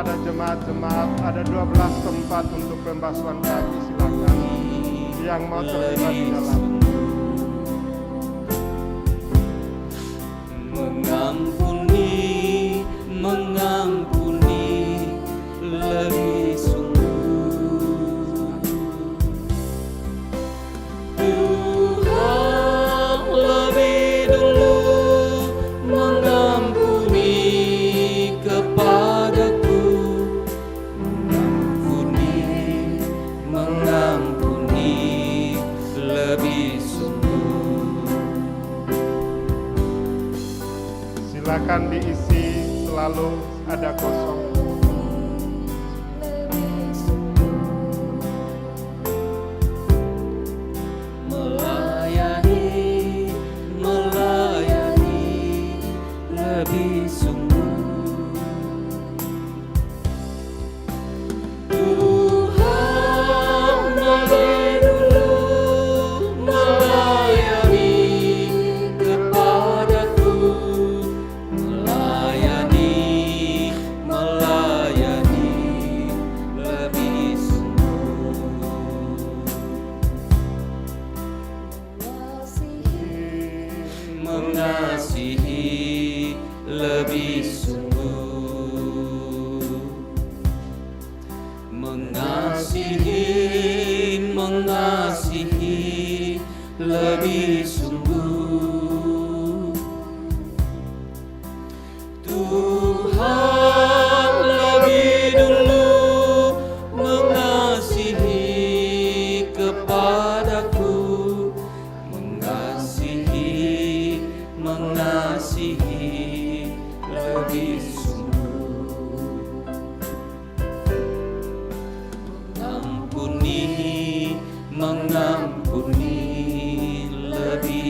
kepada jemaat-jemaat, ada 12 tempat untuk pembasuhan kaki, silakan yang mau terlibat di dalam. Mengampuni, mengampuni lebih sungguh. Tuhan lebih dulu mengampuni kepadaku. Mengampuni, mengampuni lebih sungguh. Silakan diisi, selalu ada kosong. Melayani, melayani lebih sungguh. Tuhan lebih dulu melayani kepadaku. Melayani, melayani lebih sungguh. Mengasihi lebih sungguh. Mengasihi, mengasihi lebih sungguh. Tuhan lebih dulu mengasihi kepadaku. Mengasihi, mengasihi lebih sungguh. Mengampuni, mengampuni lebih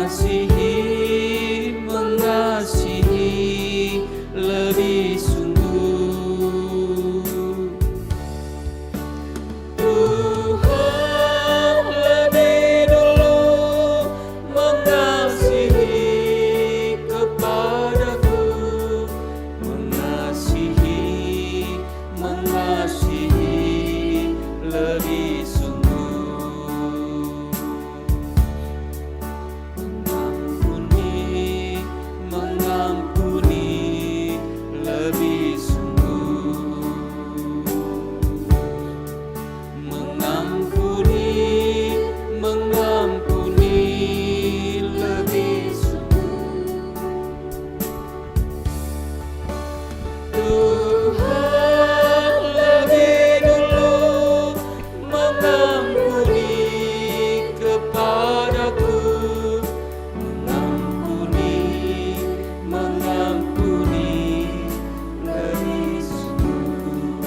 mengasihi, mengasihi lebih sungguh. Tuhan lebih dulu mengasihi kepadaku, mengasihi, mengasihi lebih sungguh. Mengampuni, mengampuni lebih sungguh. Mengampuni, mengampuni lebih sungguh. Tuhan lebih dulu mengampuni kepadaku, mengampuni, mengampuni lebih sungguh.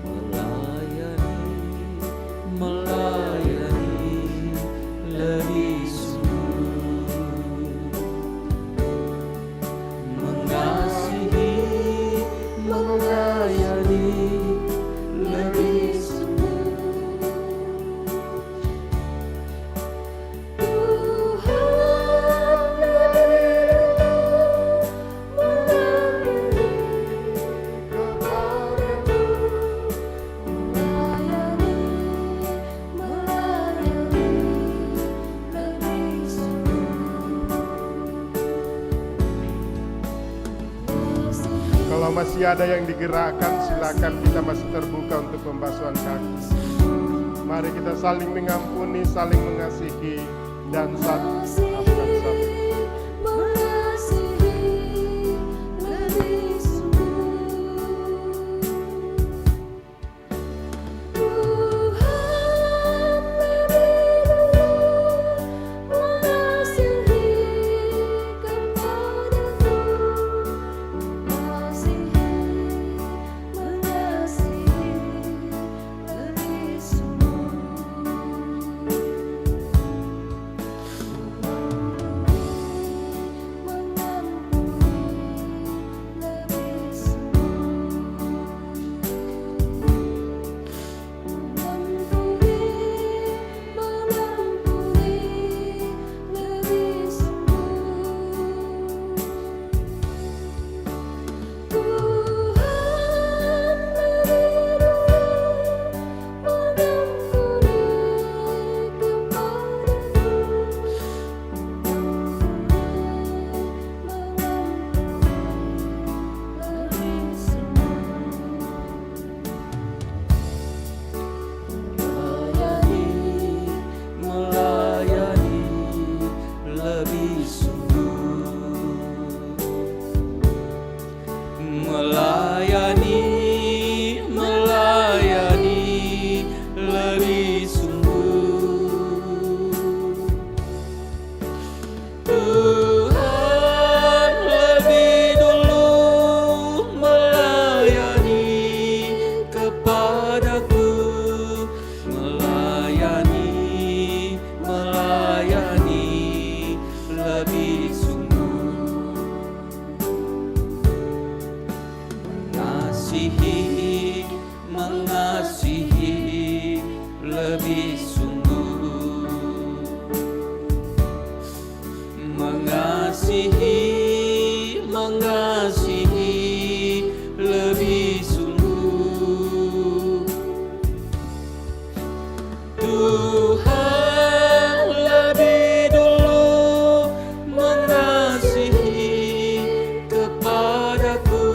Melayani, melayani lebih sungguh. Mengasihi, melayani lebih sungguh. Tuhan lebih Kalau masih ada yang digerakkan, silakan, kita masih terbuka untuk pembasuhan kaki. Mari kita saling mengampuni, saling mengasihi, dan saling maafkan satu. mengasihi lebih sungguh. Tuhan lebih dulu mengasihi kepadaku,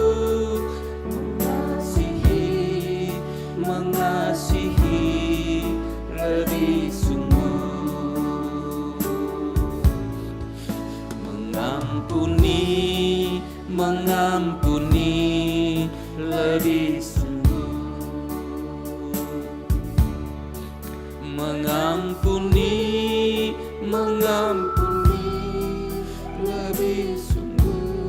mengasihi, mengasihi lebih sungguh. mengampuni lebih sungguh, mengampuni lebih sungguh.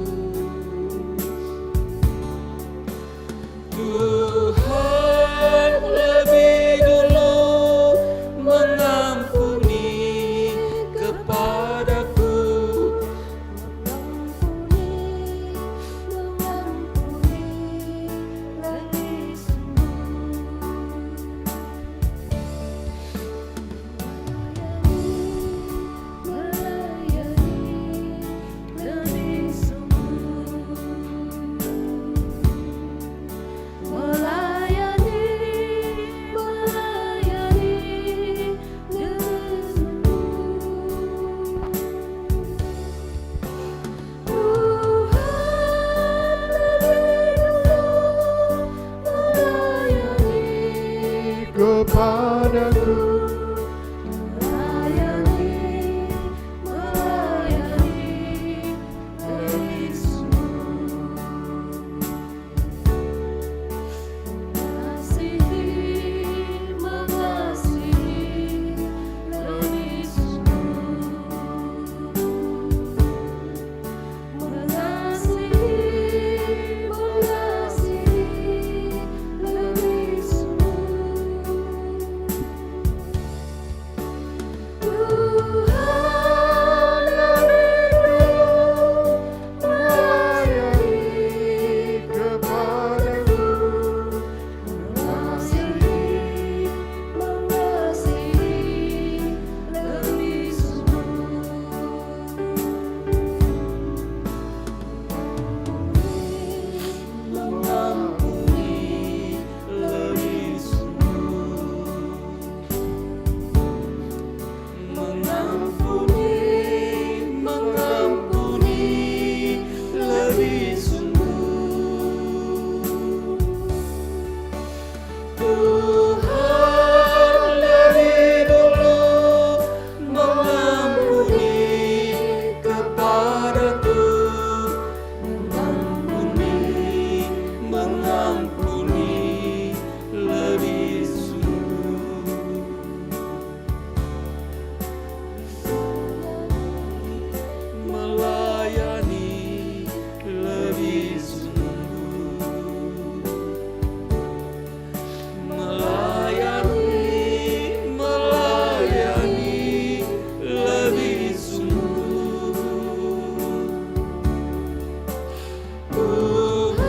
Tuhan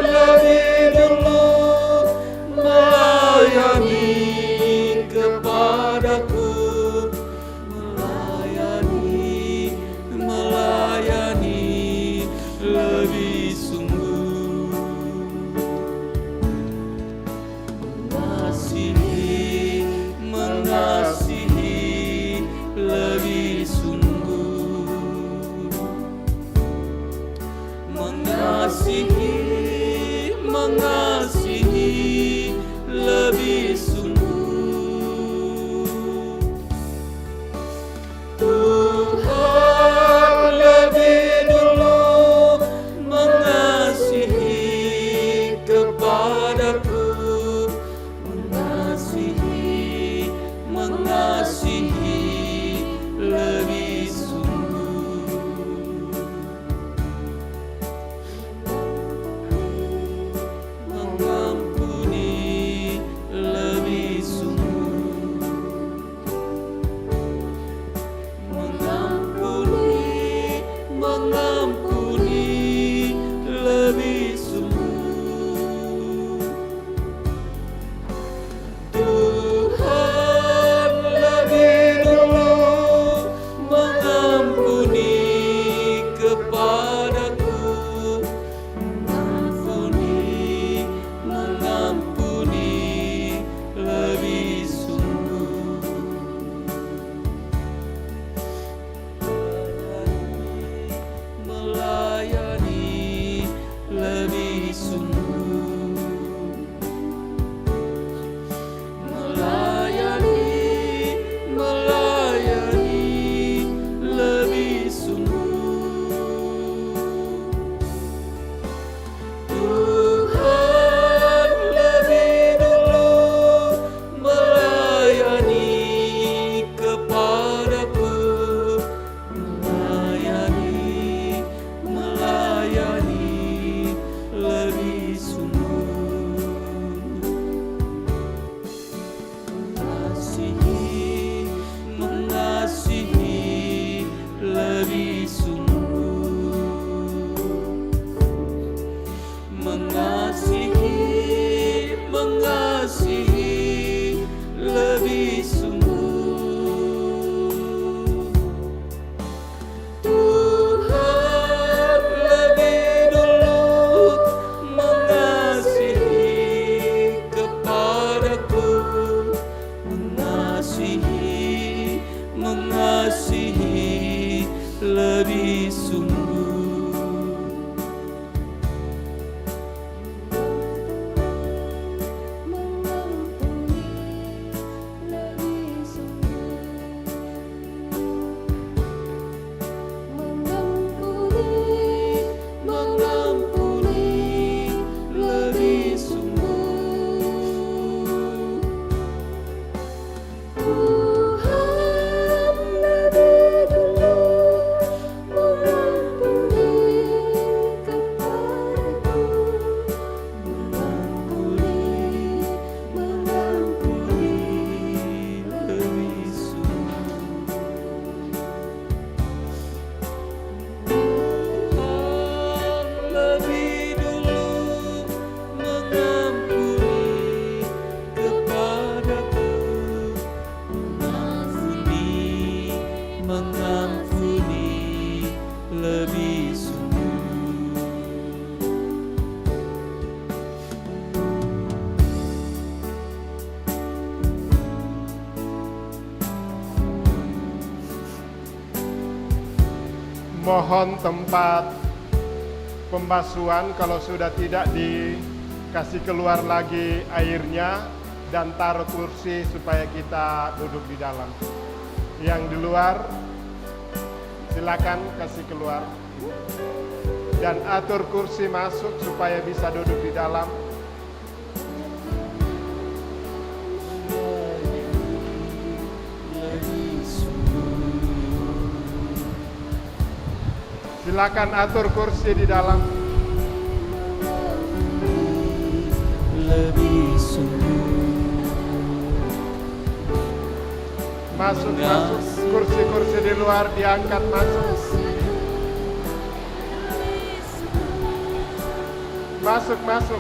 lebih dulu melayani kepadaku, melayani lebih sungguh, mengasihi lebih sungguh, mengasihi lebih sungguh. Tuhan lebih dulu mengasihi kepadaku, mengasihi lebih sungguh, mengampuni lebih sungguh, mengampuni lebih sungguh. Tuhan lebih dulu mengampuni kepadaku, mengampuni lebih sungguh, melayani lebih sungguh, melayani lebih sungguh. Tuhan lebih dulu melayani kepadaku, melayani lebih sungguh, mengasihi lebih sungguh, mengasihi lebih sungguh. Tuhan lebih dulu mengasihi kepadaku, mengasihi lebih sungguh, mengampuni lebih sungguh. Tuhan lebih dulu mengampuni kepadaku, mengampuni lebih sungguh. Tuhan lebih dulu mengampuni kepadaku, mengampuni lebih sungguh. Mohon tempat pembasuhan kalau sudah tidak dikasih keluar lagi airnya, dan taruh kursi supaya kita duduk di dalam. Yang di luar silakan kasih keluar, dan atur kursi masuk supaya bisa duduk di dalam. Silakan atur kursi di dalam. Lebih sungguh, Masuk kursi-kursi di luar diangkat masuk. Masuk, masuk.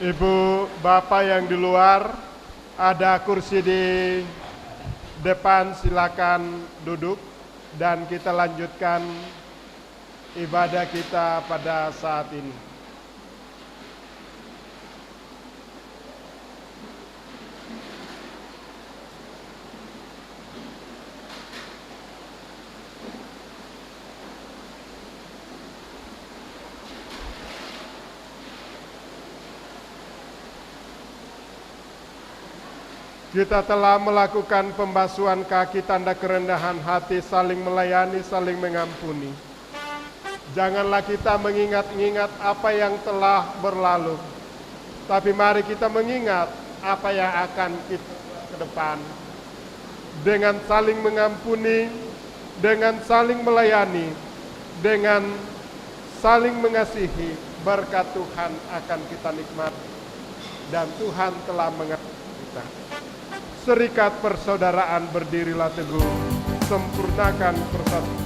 Ibu, Bapak yang di luar, ada kursi di depan, silakan duduk dan kita lanjutkan ibadah kita pada saat ini. Kita telah melakukan pembasuhan kaki, tanda kerendahan hati, saling melayani, saling mengampuni. Janganlah kita mengingat-ingat apa yang telah berlalu, tapi mari kita mengingat apa yang akan kita ke depan. Dengan saling mengampuni, dengan saling melayani, dengan saling mengasihi, berkat Tuhan akan kita nikmati. Dan Tuhan telah mengasihi kita. Serikat persaudaraan, berdirilah teguh, sempurnakan persatuan.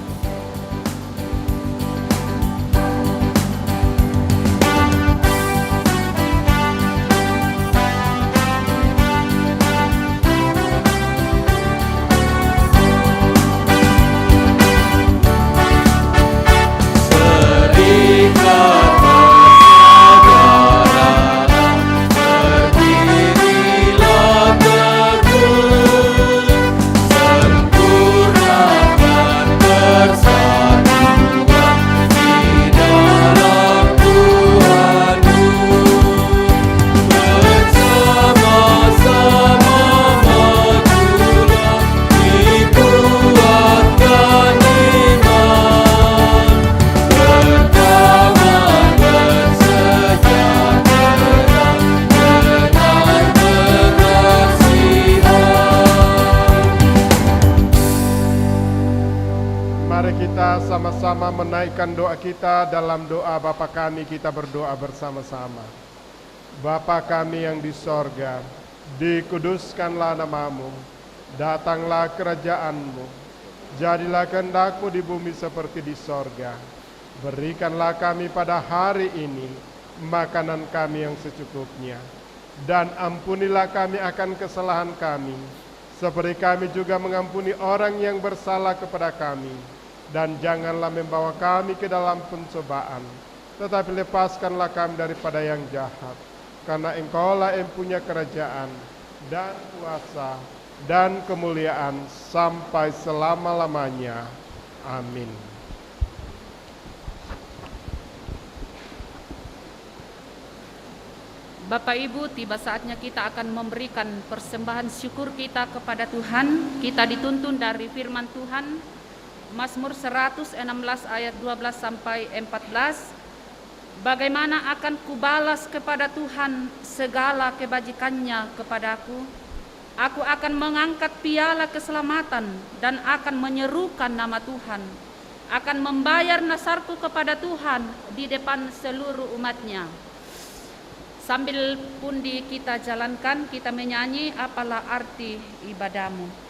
Sama-sama menaikkan doa kita dalam doa Bapa kami, kita berdoa bersama-sama. Bapa kami yang di sorga, dikuduskanlah namamu, datanglah kerajaanmu, jadilah kehendak-Mu di bumi seperti di sorga. Berikanlah kami pada hari ini makanan kami yang secukupnya, dan ampunilah kami akan kesalahan kami, seperti kami juga mengampuni orang yang bersalah kepada kami. Dan janganlah membawa kami ke dalam pencobaan, tetapi lepaskanlah kami daripada yang jahat. Karena Engkaulah yang punya kerajaan dan kuasa dan kemuliaan sampai selama-lamanya. Amin. Bapak Ibu, tiba saatnya kita akan memberikan persembahan syukur kita kepada Tuhan. Kita dituntun dari firman Tuhan, Mazmur 116 ayat 12 sampai 14. Bagaimana akan kubalas kepada Tuhan segala kebajikannya kepadaku? Aku akan mengangkat piala keselamatan dan akan menyerukan nama Tuhan. Akan membayar nasarku kepada Tuhan di depan seluruh umatnya. Sambil pundi kita jalankan, kita menyanyi apalah arti ibadahmu.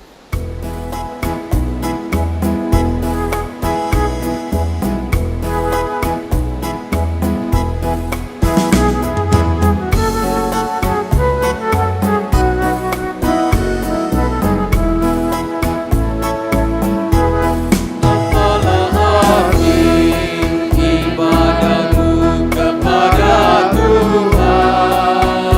Ibadahmu kepada Tuhan.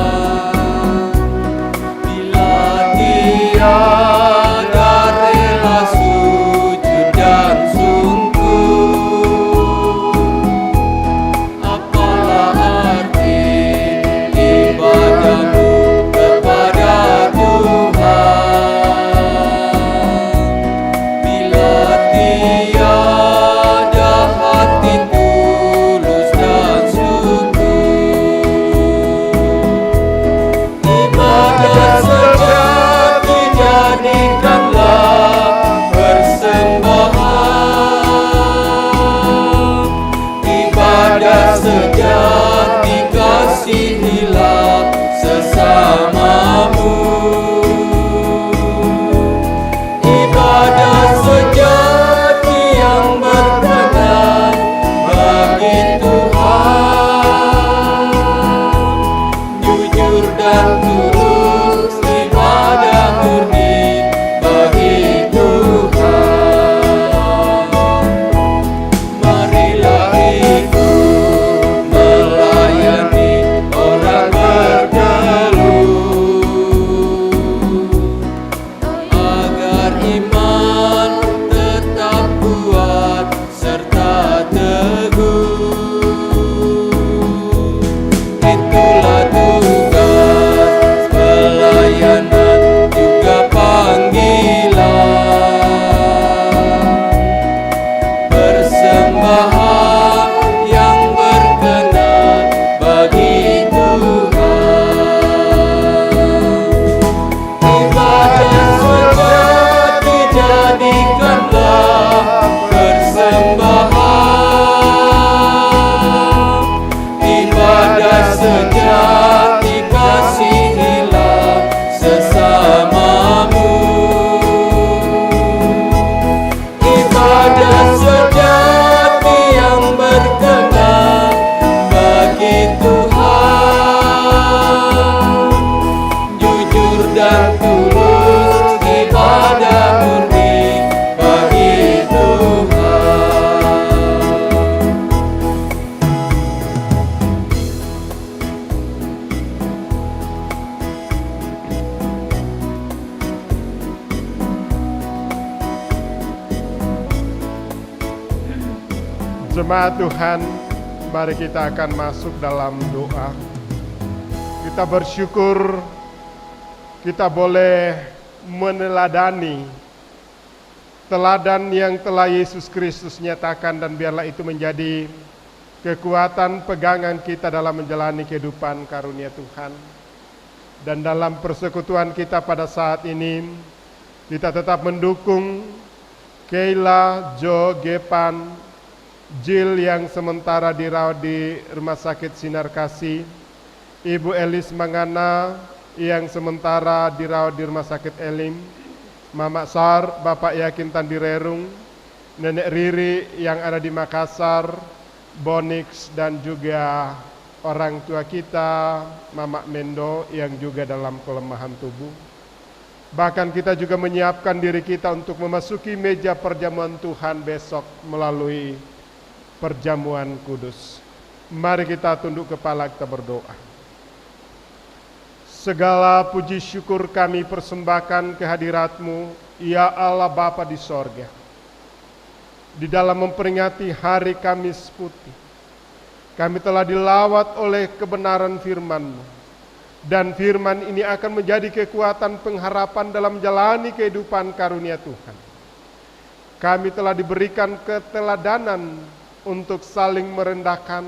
bagi Tuhan, jujur dan tulus ibadah murni bagi Tuhan. Jemaat Tuhan, mari kita akan masuk dalam doa. Kita bersyukur kita boleh meneladani teladan yang telah Yesus Kristus nyatakan, dan biarlah itu menjadi kekuatan pegangan kita dalam menjalani kehidupan karunia Tuhan. Dan dalam persekutuan kita pada saat ini, kita tetap mendukung Keila, Jo, Gepan, Jill yang sementara dirawat di Rumah Sakit Sinar Kasih, Ibu Elis Mangana yang sementara dirawat di Rumah Sakit Elim, Mama Sar, Bapak Yakin Tandirerung, Nenek Riri yang ada di Makassar, Bonix, dan juga orang tua kita, Mama Mendo yang juga dalam kelemahan tubuh. Bahkan kita juga menyiapkan diri kita untuk memasuki meja perjamuan Tuhan besok melalui perjamuan kudus. Mari kita tunduk kepala, kita berdoa. Segala puji syukur kami persembahkan kehadirat-Mu, ya Allah Bapa di sorga. Di dalam memperingati hari Kamis Putih, kami telah dilawat oleh kebenaran firman-Mu. Dan firman ini akan menjadi kekuatan pengharapan dalam menjalani kehidupan karunia Tuhan. Kami telah diberikan keteladanan untuk saling merendahkan,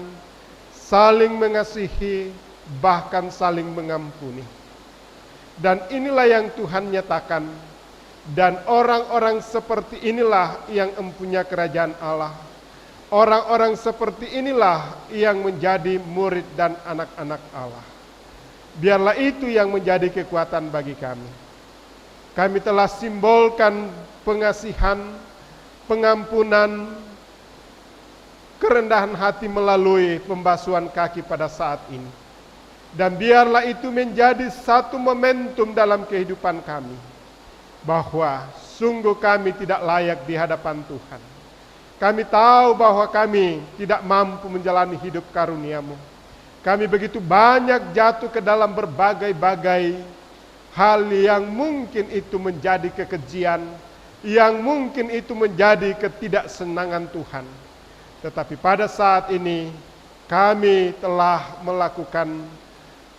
saling mengasihi, bahkan saling mengampuni. Dan inilah yang Tuhan nyatakan, dan orang-orang seperti inilah yang empunya kerajaan Allah. Orang-orang seperti inilah yang menjadi murid dan anak-anak Allah. Biarlah itu yang menjadi kekuatan bagi kami. Kami telah simbolkan pengasihan, pengampunan, kerendahan hati melalui pembasuhan kaki pada saat ini. Dan biarlah itu menjadi satu momentum dalam kehidupan kami, bahwa sungguh kami tidak layak di hadapan Tuhan. Kami tahu bahwa kami tidak mampu menjalani hidup karunia-Mu. Kami begitu banyak jatuh ke dalam berbagai-bagai hal yang mungkin itu menjadi kekejian, yang mungkin itu menjadi ketidaksenangan Tuhan. Tetapi pada saat ini kami telah melakukan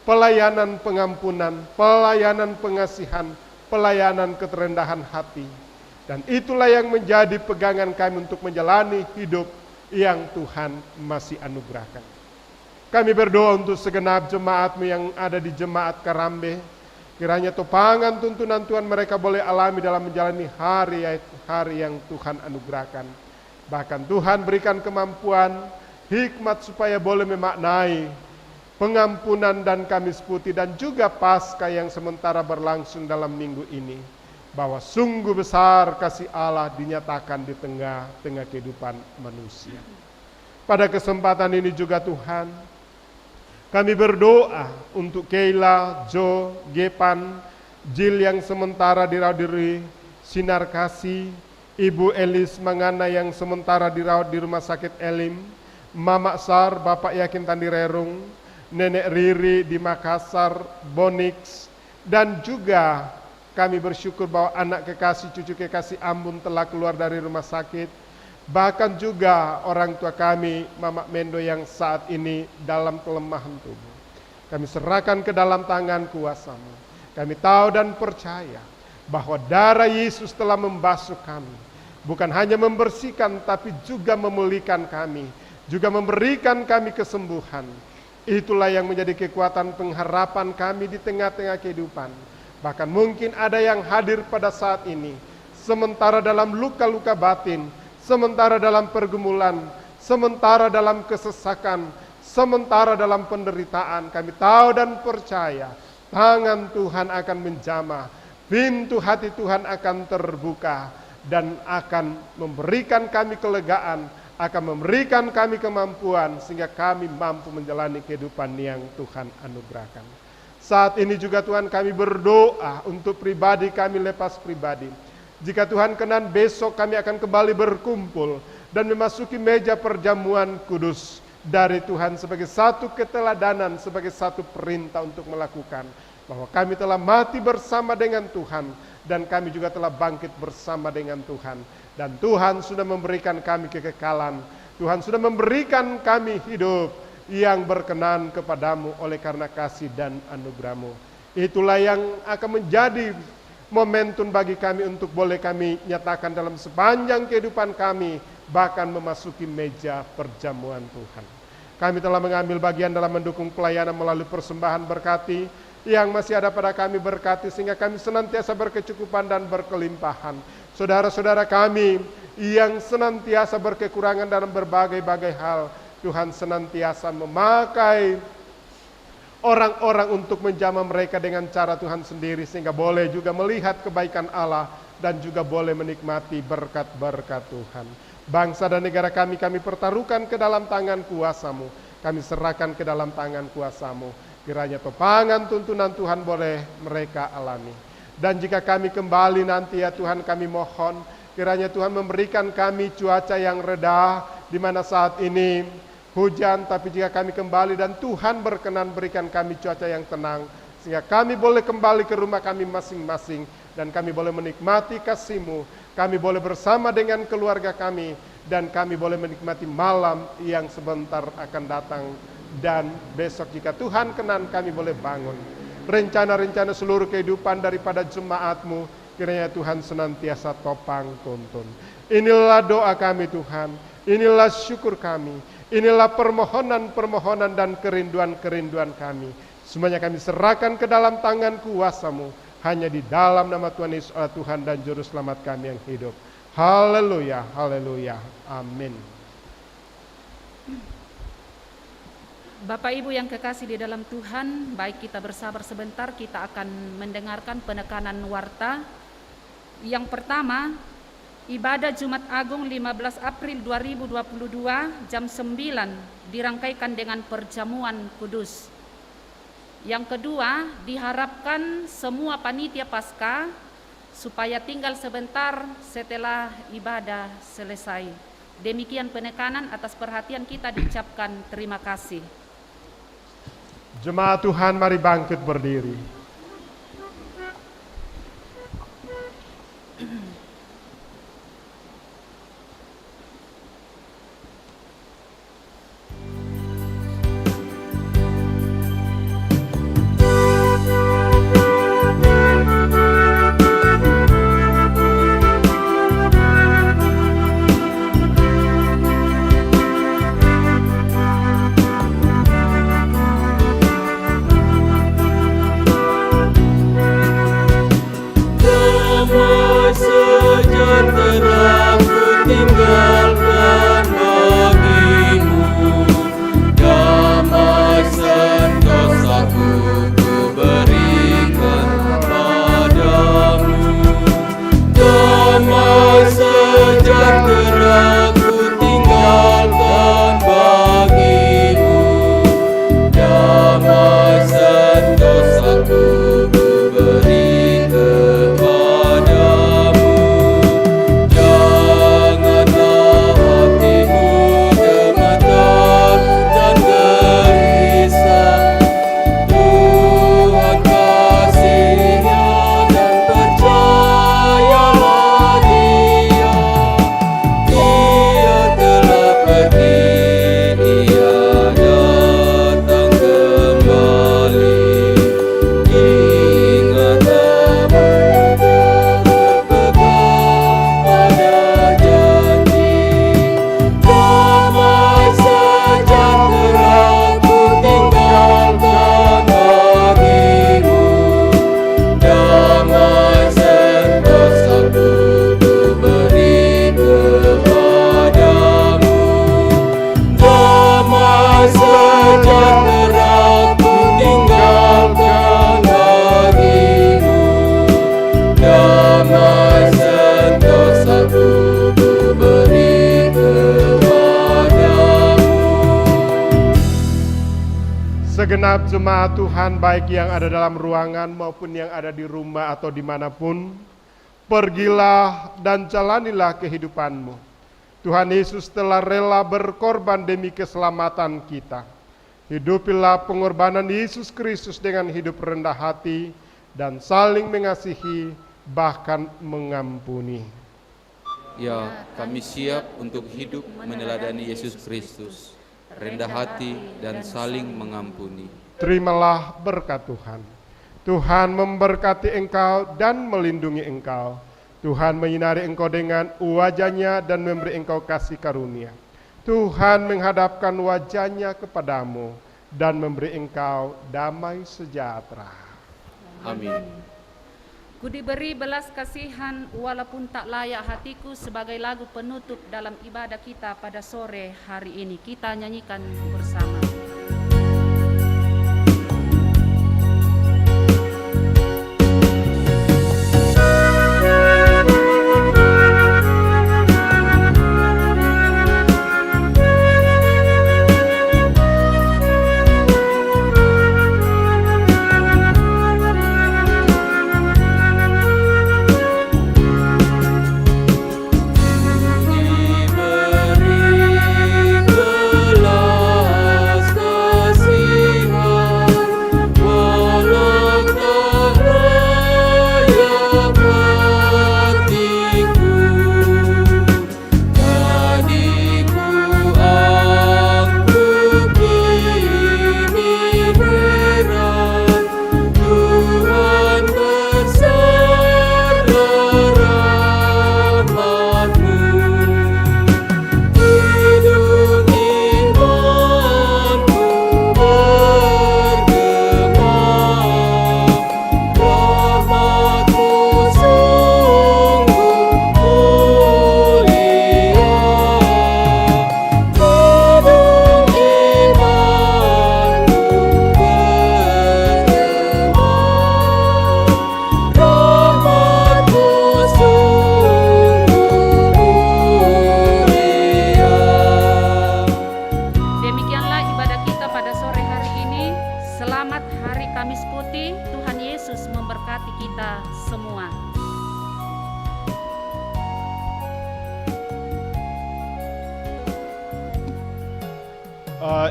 pelayanan pengampunan, pelayanan pengasihan, pelayanan keterendahan hati. Dan itulah yang menjadi pegangan kami untuk menjalani hidup yang Tuhan masih anugerahkan. Kami berdoa untuk segenap jemaat-Mu yang ada di jemaat Karambe. Kiranya topangan tuntunan Tuhan mereka boleh alami dalam menjalani hari yang Tuhan anugerahkan. Bahkan Tuhan berikan kemampuan, hikmat supaya boleh memaknai pengampunan dan Kamis Putih dan juga Paskah yang sementara berlangsung dalam minggu ini. Bahwa sungguh besar kasih Allah dinyatakan di tengah-tengah kehidupan manusia. Pada kesempatan ini juga Tuhan, kami berdoa untuk Keila, Jo, Gepan, Jill yang sementara dirawat di Sinar Kasih, Ibu Elis Mangana yang sementara dirawat di Rumah Sakit Elim, Mama Sar, Bapak Yakin Tandirerung, Nenek Riri di Makassar, Bonix, dan juga kami bersyukur bahwa anak kekasih, cucu kekasih Ambon telah keluar dari rumah sakit. Bahkan juga orang tua kami, Mama Mendo yang saat ini dalam kelemahan tubuh. Kami serahkan ke dalam tangan kuasa-Mu. Kami tahu dan percaya bahwa darah Yesus telah membasuh kami. Bukan hanya membersihkan, tapi juga memulihkan kami. Juga memberikan kami kesembuhan. Itulah yang menjadi kekuatan pengharapan kami di tengah-tengah kehidupan. Bahkan mungkin ada yang hadir pada saat ini, sementara dalam luka-luka batin, sementara dalam pergumulan, sementara dalam kesesakan, sementara dalam penderitaan. Kami tahu dan percaya, tangan Tuhan akan menjamah, pintu hati Tuhan akan terbuka, dan akan memberikan kami kelegaan, akan memberikan kami kemampuan sehingga kami mampu menjalani kehidupan yang Tuhan anugerahkan. Saat ini juga Tuhan kami berdoa untuk pribadi kami lepas pribadi. Jika Tuhan kenan besok kami akan kembali berkumpul dan memasuki meja perjamuan kudus dari Tuhan sebagai satu keteladanan, sebagai satu perintah untuk melakukan bahwa kami telah mati bersama dengan Tuhan dan kami juga telah bangkit bersama dengan Tuhan. Dan Tuhan sudah memberikan kami kekekalan. Tuhan sudah memberikan kami hidup yang berkenan kepadamu oleh karena kasih dan anugerah-Mu. Itulah yang akan menjadi momentum bagi kami untuk boleh kami nyatakan dalam sepanjang kehidupan kami, bahkan memasuki meja perjamuan Tuhan. Kami telah mengambil bagian dalam mendukung pelayanan melalui persembahan berkati yang masih ada pada kami, berkati sehingga kami senantiasa berkecukupan dan berkelimpahan. Saudara-saudara kami yang senantiasa berkekurangan dalam berbagai-bagai hal, Tuhan senantiasa memakai orang-orang untuk menjamah mereka dengan cara Tuhan sendiri, sehingga boleh juga melihat kebaikan Allah dan juga boleh menikmati berkat-berkat Tuhan. Bangsa dan negara kami pertaruhkan ke dalam tangan kuasa-Mu. Kami serahkan ke dalam tangan kuasa-Mu. Kiranya topangan tuntunan Tuhan boleh mereka alami. Dan jika kami kembali nanti ya Tuhan, kami mohon kiranya Tuhan memberikan kami cuaca yang reda, di mana saat ini hujan, tapi jika kami kembali dan Tuhan berkenan berikan kami cuaca yang tenang, sehingga kami boleh kembali ke rumah kami masing-masing, dan kami boleh menikmati kasih-Mu, kami boleh bersama dengan keluarga kami, dan kami boleh menikmati malam yang sebentar akan datang, dan besok jika Tuhan kenan kami boleh bangun. Rencana-rencana seluruh kehidupan daripada jemaat-Mu, kiranya Tuhan senantiasa topang tuntun. Inilah doa kami Tuhan, inilah syukur kami, inilah permohonan-permohonan dan kerinduan-kerinduan kami. Semuanya kami serahkan ke dalam tangan kuasa-Mu, hanya di dalam nama Tuhan Yesus Allah Tuhan dan Juru Selamat kami yang hidup. Haleluya, haleluya, amin. Bapak Ibu yang kekasih di dalam Tuhan, baik kita bersabar sebentar, kita akan mendengarkan penekanan warta. Yang pertama, ibadah Jumat Agung 15 April 2022 jam 9 dirangkaikan dengan perjamuan kudus. Yang kedua, diharapkan semua panitia Paskah supaya tinggal sebentar setelah ibadah selesai. Demikian penekanan, atas perhatian kita diucapkan terima kasih. Jemaat Tuhan, mari bangkit berdiri. Segenap jemaat Tuhan, baik yang ada dalam ruangan maupun yang ada di rumah atau dimanapun, pergilah dan jalanilah kehidupanmu. Tuhan Yesus telah rela berkorban demi keselamatan kita. Hidupilah pengorbanan Yesus Kristus dengan hidup rendah hati dan saling mengasihi, bahkan mengampuni. Ya, kami siap untuk hidup meneladani Yesus Kristus, rendah hati dan saling mengampuni. Terimalah berkat Tuhan. Tuhan memberkati engkau dan melindungi engkau. Tuhan menyinari engkau dengan wajah-Nya dan memberi engkau kasih karunia. Tuhan menghadapkan wajah-Nya kepadamu dan memberi engkau damai sejahtera. Amin. Ku diberi belas kasihan walaupun tak layak hatiku sebagai lagu penutup dalam ibadah kita pada sore hari ini. Kita nyanyikan bersama.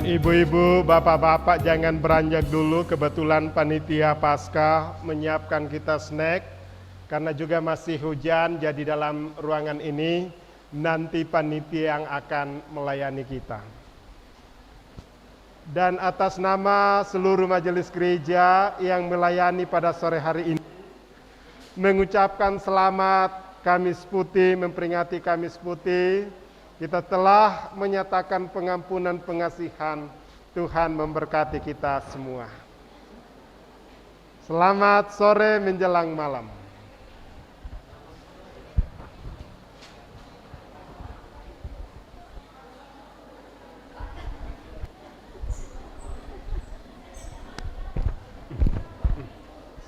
Ibu-ibu, bapak-bapak jangan beranjak dulu, kebetulan panitia Paskah menyiapkan kita snack. Karena juga masih hujan, jadi dalam ruangan ini nanti panitia yang akan melayani kita. Dan atas nama seluruh majelis gereja yang melayani pada sore hari ini, mengucapkan selamat Kamis Putih, memperingati Kamis Putih. Kita telah menyatakan pengampunan pengasihan. Tuhan memberkati kita semua. Selamat sore menjelang malam.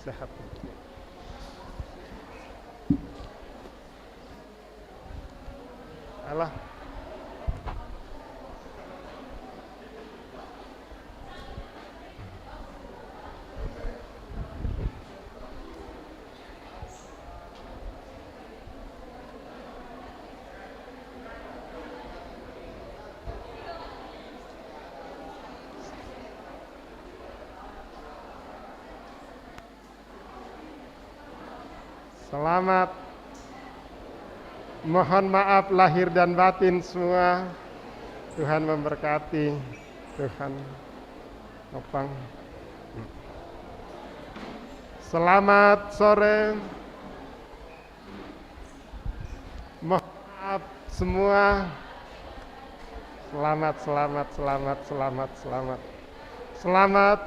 Sehat. Alah. Selamat. Mohon maaf lahir dan batin semua. Tuhan memberkati. Tuhan topang. Selamat sore. Mohon maaf semua. Selamat. Selamat.